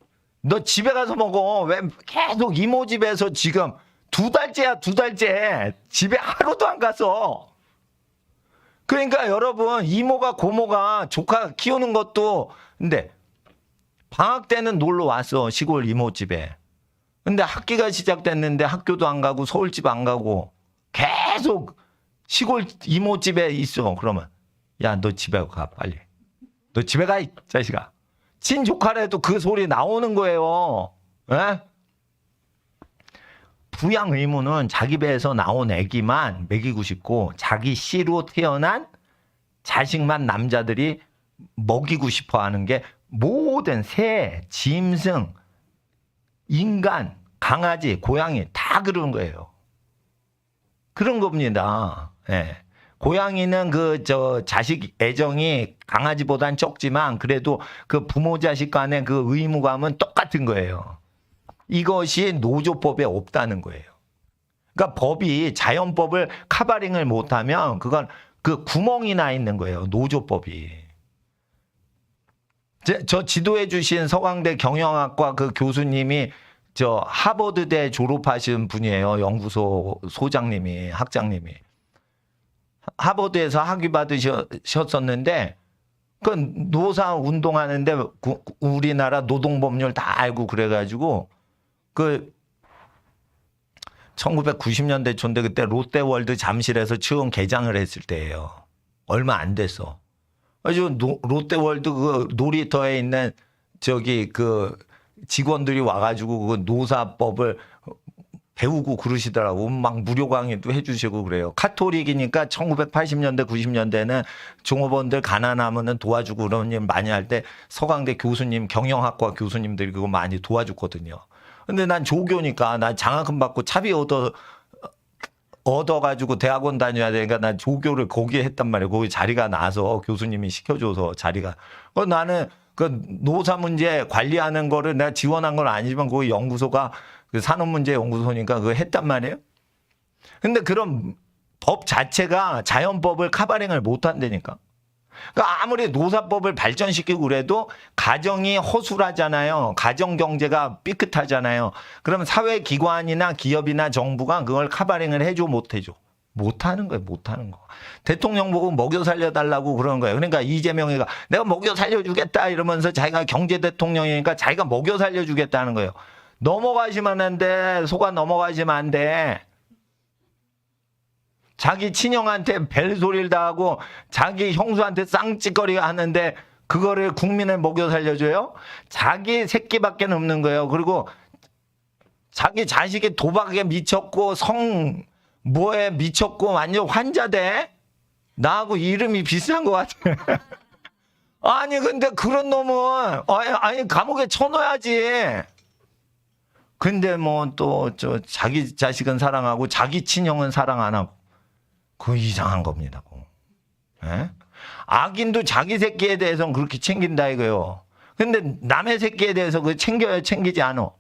너 집에 가서 먹어. 왜 계속 이모 집에서 지금 2달째야 2달째 집에 하루도 안 가서. 그러니까 여러분 이모가 고모가 조카 키우는 것도 근데 방학 때는 놀러 왔어. 시골 이모 집에. 근데 학기가 시작됐는데 학교도 안 가고 서울집 안 가고 계속 시골 이모 집에 있어. 그러면 야, 너 집에 가 빨리. 너 집에 가 이 자식아. 친조카라도 그 소리 나오는 거예요. 에? 부양 의무는 자기 배에서 나온 애기만 먹이고 싶고 자기 씨로 태어난 자식만 남자들이 먹이고 싶어 하는 게 모든 새, 짐승, 인간, 강아지, 고양이 다 그런 거예요. 그런 겁니다. 예. 고양이는 자식 애정이 강아지보단 적지만 그래도 그 부모 자식 간의 그 의무감은 똑같은 거예요. 이것이 노조법에 없다는 거예요. 그러니까 법이 자연법을 카바링을 못하면 그건 그 구멍이 나 있는 거예요. 노조법이. 저 지도해 주신 서강대 경영학과 그 교수님이 저 하버드대 졸업하신 분이에요. 연구소 소장님이, 학장님이. 하버드에서 학위 받으셨었는데 그 노사 운동하는데 우리나라 노동법률 다 알고 그래가지고 그 1990년대 초인데 그때 롯데월드 잠실에서 처음 개장을 했을 때예요. 얼마 안 됐어. 아주 롯데월드 그 놀이터에 있는 저기 그 직원들이 와가지고 그 노사법을 배우고 그러시더라고. 막 무료 강의도 해주시고 그래요. 카톨릭이니까 1980년대, 90년대는 종업원들 가난하면은 도와주고 그런 일 많이 할 때 서강대 교수님, 경영학과 교수님들이 그거 많이 도와줬거든요. 근데 난 조교니까 난 장학금 받고 차비 얻어가지고 대학원 다녀야 되니까 난 조교를 거기에 했단 말이에요. 거기 자리가 나서 교수님이 시켜줘서 자리가. 나는 그 노사 문제 관리하는 거를 내가 지원한 건 아니지만 거기 연구소가 그 산업문제연구소니까 그거 했단 말이에요. 근데 그런 법 자체가 자연법을 카바링을 못 한다니까. 그러니까 아무리 노사법을 발전시키고 그래도 가정이 허술하잖아요. 가정 경제가 삐끗하잖아요. 그러면 사회기관이나 기업이나 정부가 그걸 카바링을 해줘 못 해줘. 못하는 거예요. 못하는 거. 대통령 보고 먹여 살려달라고 그러는 거예요. 그러니까 이재명이가 내가 먹여 살려주겠다 이러면서 자기가 경제대통령이니까 자기가 먹여 살려주겠다는 거예요. 넘어가시면 안 돼. 속아 넘어가시면 안 돼. 자기 친형한테 벨소리를 다 하고 자기 형수한테 쌍짓거리 하는데 그거를 국민을 먹여 살려줘요? 자기 새끼밖에 없는 거예요. 그리고 자기 자식이 도박에 미쳤고 뭐에 미쳤고 완전 환자돼? 나하고 이름이 비슷한 것 같아. 아니 근데 그런 놈은 아니 감옥에 쳐넣어야지. 근데 뭐 또 자기 자식은 사랑하고 자기 친형은 사랑 안 하고 그거 이상한 겁니다. 예? 악인도 자기 새끼에 대해서는 그렇게 챙긴다 이거요. 근데 남의 새끼에 대해서 그 챙겨야 챙기지 않아.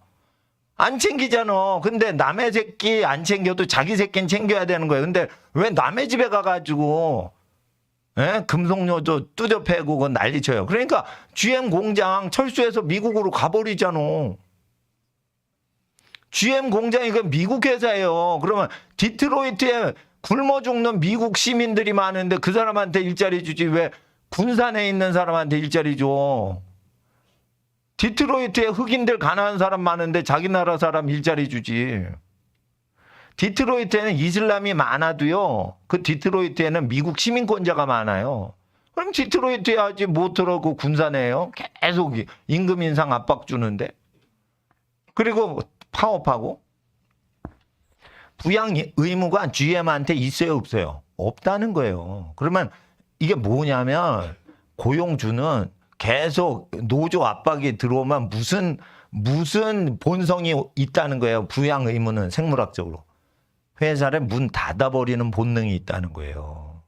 안 챙기잖아. 근데 남의 새끼 안 챙겨도 자기 새끼는 챙겨야 되는 거예요. 근데 왜 남의 집에 가가지고 예? 금속료도 뚜뎌 패고 그건 난리쳐요. 그러니까 GM 공장 철수해서 미국으로 가버리잖아. GM 공장이 그 미국 회사예요. 그러면 디트로이트에 굶어 죽는 미국 시민들이 많은데 그 사람한테 일자리 주지 왜 군산에 있는 사람한테 일자리 줘. 디트로이트에 흑인들 가난한 사람 많은데 자기 나라 사람 일자리 주지. 디트로이트에는 이슬람이 많아도요. 그 디트로이트에는 미국 시민권자가 많아요. 그럼 디트로이트에 하지 못 들어고 군산에요. 계속 임금 인상 압박 주는데. 그리고 파업하고 부양 의무가 GM한테 있어요 없어요? 없다는 거예요. 그러면 이게 뭐냐면 고용주는 계속 노조 압박이 들어오면 무슨 본성이 있다는 거예요. 부양 의무는 생물학적으로. 회사를 문 닫아버리는 본능이 있다는 거예요.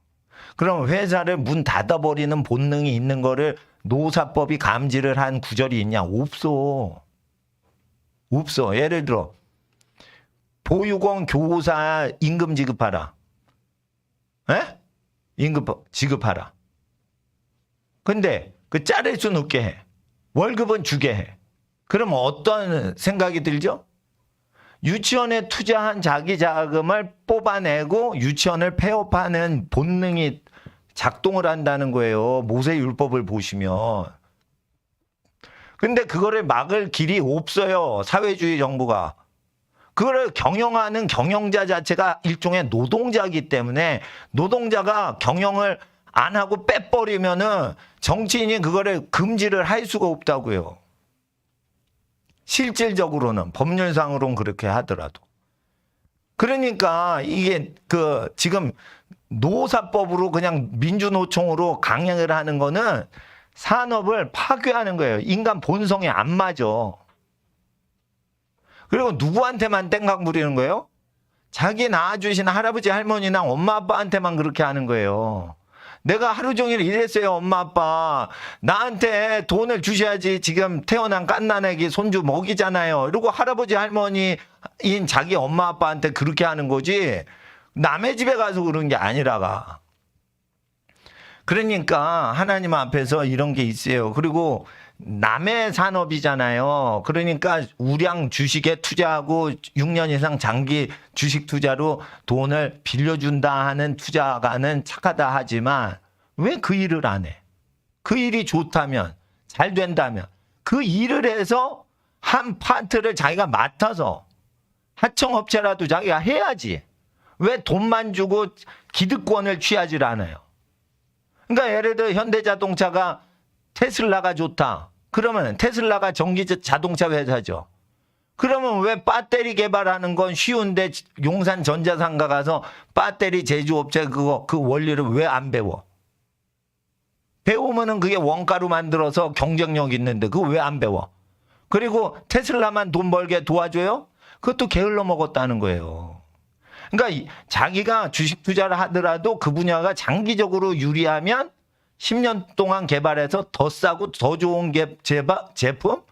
그럼 회사를 문 닫아버리는 본능이 있는 거를 노사법이 감지를 한 구절이 있냐? 없어. 없어. 예를 들어 보육원 교사 임금 지급하라. 에? 임금 지급하라. 근데 그 자를 수는 없게 해. 월급은 주게 해. 그럼 어떤 생각이 들죠? 유치원에 투자한 자기 자금을 뽑아내고 유치원을 폐업하는 본능이 작동을 한다는 거예요. 모세율법을 보시면. 근데 그거를 막을 길이 없어요. 사회주의 정부가. 그거를 경영하는 경영자 자체가 일종의 노동자이기 때문에 노동자가 경영을 안 하고 빼버리면은 정치인이 그거를 금지를 할 수가 없다고요. 실질적으로는 법률상으로는 그렇게 하더라도. 그러니까 이게 지금 노사법으로 그냥 민주노총으로 강행을 하는 거는 산업을 파괴하는 거예요. 인간 본성에 안 맞아. 그리고 누구한테만 땡강 부리는 거예요? 자기 낳아주신 할아버지 할머니나 엄마 아빠한테만 그렇게 하는 거예요. 내가 하루 종일 일했어요. 엄마 아빠 나한테 돈을 주셔야지 지금 태어난 갓난아기 손주 먹이잖아요. 이러고 할아버지 할머니인 자기 엄마 아빠한테 그렇게 하는 거지 남의 집에 가서 그런 게 아니라가. 그러니까 하나님 앞에서 이런 게 있어요. 그리고 남의 산업이잖아요. 그러니까 우량 주식에 투자하고 6년 이상 장기 주식 투자로 돈을 빌려준다 하는 투자가는 착하다 하지만 왜 그 일을 안 해? 그 일이 좋다면, 잘 된다면 그 일을 해서 한 파트를 자기가 맡아서 하청업체라도 자기가 해야지. 왜 돈만 주고 기득권을 취하지 않아요? 그러니까 예를 들어 현대자동차가 테슬라가 좋다. 그러면 테슬라가 전기 자동차 회사죠. 그러면 왜 배터리 개발하는 건 쉬운데 용산 전자상가 가서 배터리 제조업체 그 원리를 왜 안 배워? 배우면은 그게 원가로 만들어서 경쟁력 있는데 그거 왜 안 배워? 그리고 테슬라만 돈 벌게 도와줘요? 그것도 게을러 먹었다는 거예요. 그러니까 자기가 주식 투자를 하더라도 그 분야가 장기적으로 유리하면 10년 동안 개발해서 더 싸고 더 좋은 제품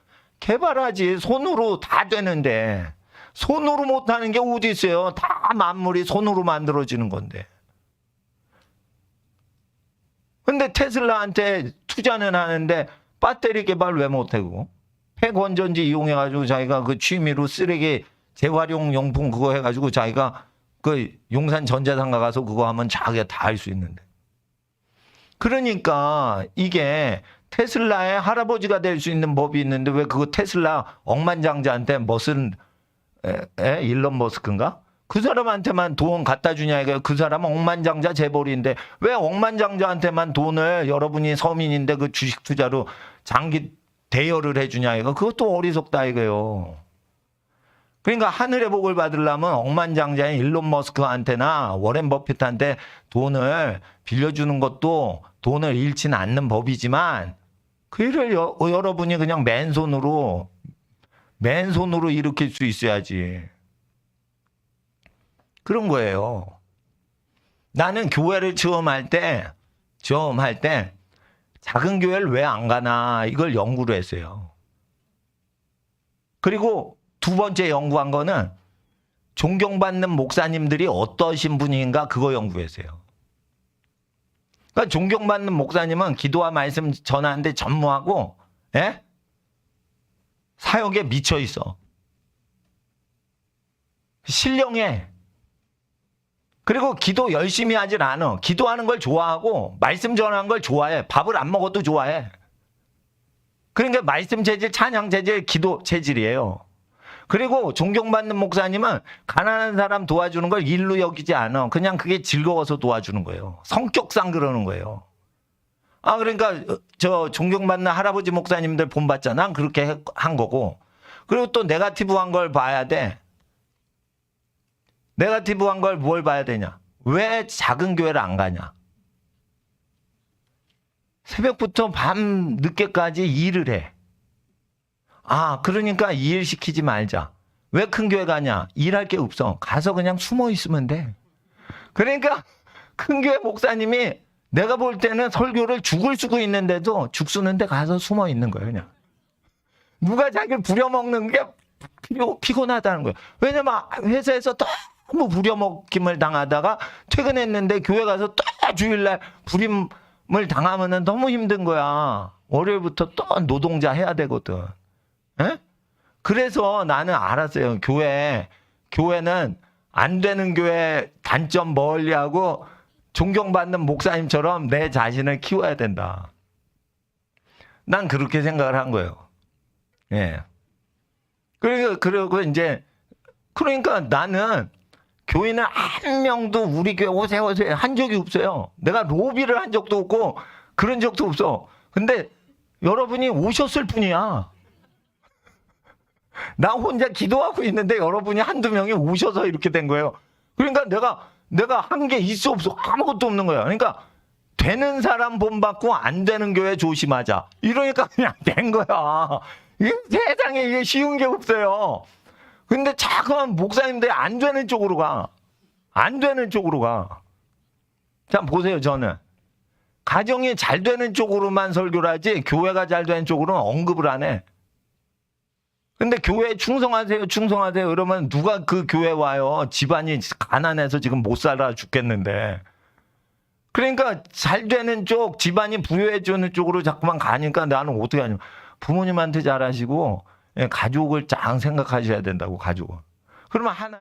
개발하지. 손으로 다 되는데 손으로 못하는 게 어디 있어요? 다 만물이 손으로 만들어지는 건데. 근데 테슬라한테 투자는 하는데 배터리 개발 왜 못하고? 핵원전지 이용해가지고 자기가 그 취미로 쓰레기 재활용 용품 그거 해가지고 자기가 그 용산 전자상가 가서 그거 하면 자기가 다 할 수 있는데. 그러니까 이게 테슬라의 할아버지가 될 수 있는 법이 있는데 왜 그거 테슬라 억만장자한테 무슨 일론 머스크인가? 그 사람한테만 돈 갖다 주냐 이거. 그 사람은 억만장자 재벌인데 왜 억만장자한테만 돈을 여러분이 서민인데 그 주식 투자로 장기 대여를 해주냐 이거. 그것도 어리석다 이거요. 그러니까 하늘의 복을 받으려면 억만장자인 일론 머스크한테나 워렌 버핏한테 돈을 빌려주는 것도 돈을 잃지는 않는 법이지만 그 일을 여러분이 그냥 맨손으로 일으킬 수 있어야지. 그런 거예요. 나는 교회를 처음 할 때 작은 교회를 왜 안 가나 이걸 연구를 했어요. 그리고 두 번째 연구한 거는 존경받는 목사님들이 어떠신 분인가 그거 연구했어요. 그러니까 존경받는 목사님은 기도와 말씀 전하는데 전무하고 사역에 미쳐 있어. 신령해. 그리고 기도 열심히 하질 않아. 기도하는 걸 좋아하고 말씀 전하는 걸 좋아해. 밥을 안 먹어도 좋아해. 그러니까 말씀 체질, 찬양 체질, 기도 체질이에요. 그리고 존경받는 목사님은 가난한 사람 도와주는 걸 일로 여기지 않아. 그냥 그게 즐거워서 도와주는 거예요. 성격상 그러는 거예요. 그러니까 저 존경받는 할아버지 목사님들 본받자. 난 그렇게 한 거고. 그리고 또 네거티브한 걸 봐야 돼. 네거티브한 걸 뭘 봐야 되냐? 왜 작은 교회를 안 가냐? 새벽부터 밤 늦게까지 일을 해. 그러니까 일 시키지 말자. 왜 큰 교회 가냐? 일할 게 없어. 가서 그냥 숨어 있으면 돼. 그러니까 큰 교회 목사님이 내가 볼 때는 설교를 죽을 쓰고 있는데도 죽 쓰는데 가서 숨어 있는 거예요, 그냥. 누가 자기를 부려먹는 게 피곤하다는 거예요. 왜냐면 회사에서 너무 부려먹힘을 당하다가 퇴근했는데 교회 가서 또 주일날 부림을 당하면 너무 힘든 거야. 월요일부터 또 노동자 해야 되거든. 그래서 나는 알았어요. 교회는 안 되는 교회 단점 멀리하고 존경받는 목사님처럼 내 자신을 키워야 된다. 난 그렇게 생각을 한 거예요. 그리고 이제 그러니까 나는 교인을 한 명도 우리 교회 오세요 한 적이 없어요. 내가 로비를 한 적도 없고 그런 적도 없어. 근데 여러분이 오셨을 뿐이야. 나 혼자 기도하고 있는데 여러분이 한두 명이 오셔서 이렇게 된 거예요. 그러니까 내가 한 게 있어 없어 아무것도 없는 거예요. 그러니까 되는 사람 본받고 안 되는 교회 조심하자. 이러니까 그냥 된 거야. 세상에 이게 쉬운 게 없어요. 근데 자꾸만 목사님들이 안 되는 쪽으로 가. 안 되는 쪽으로 가. 자, 보세요, 저는. 가정이 잘 되는 쪽으로만 설교를 하지 교회가 잘 되는 쪽으로는 언급을 안 해. 근데 교회에 충성하세요 그러면 누가 그 교회 와요? 집안이 가난해서 지금 못 살아 죽겠는데. 그러니까 잘 되는 쪽, 집안이 부유해지는 쪽으로 자꾸만 가니까 나는 어떻게 하냐. 부모님한테 잘하시고 예, 가족을 쫙 생각하셔야 된다고 가족은. 그러면 하나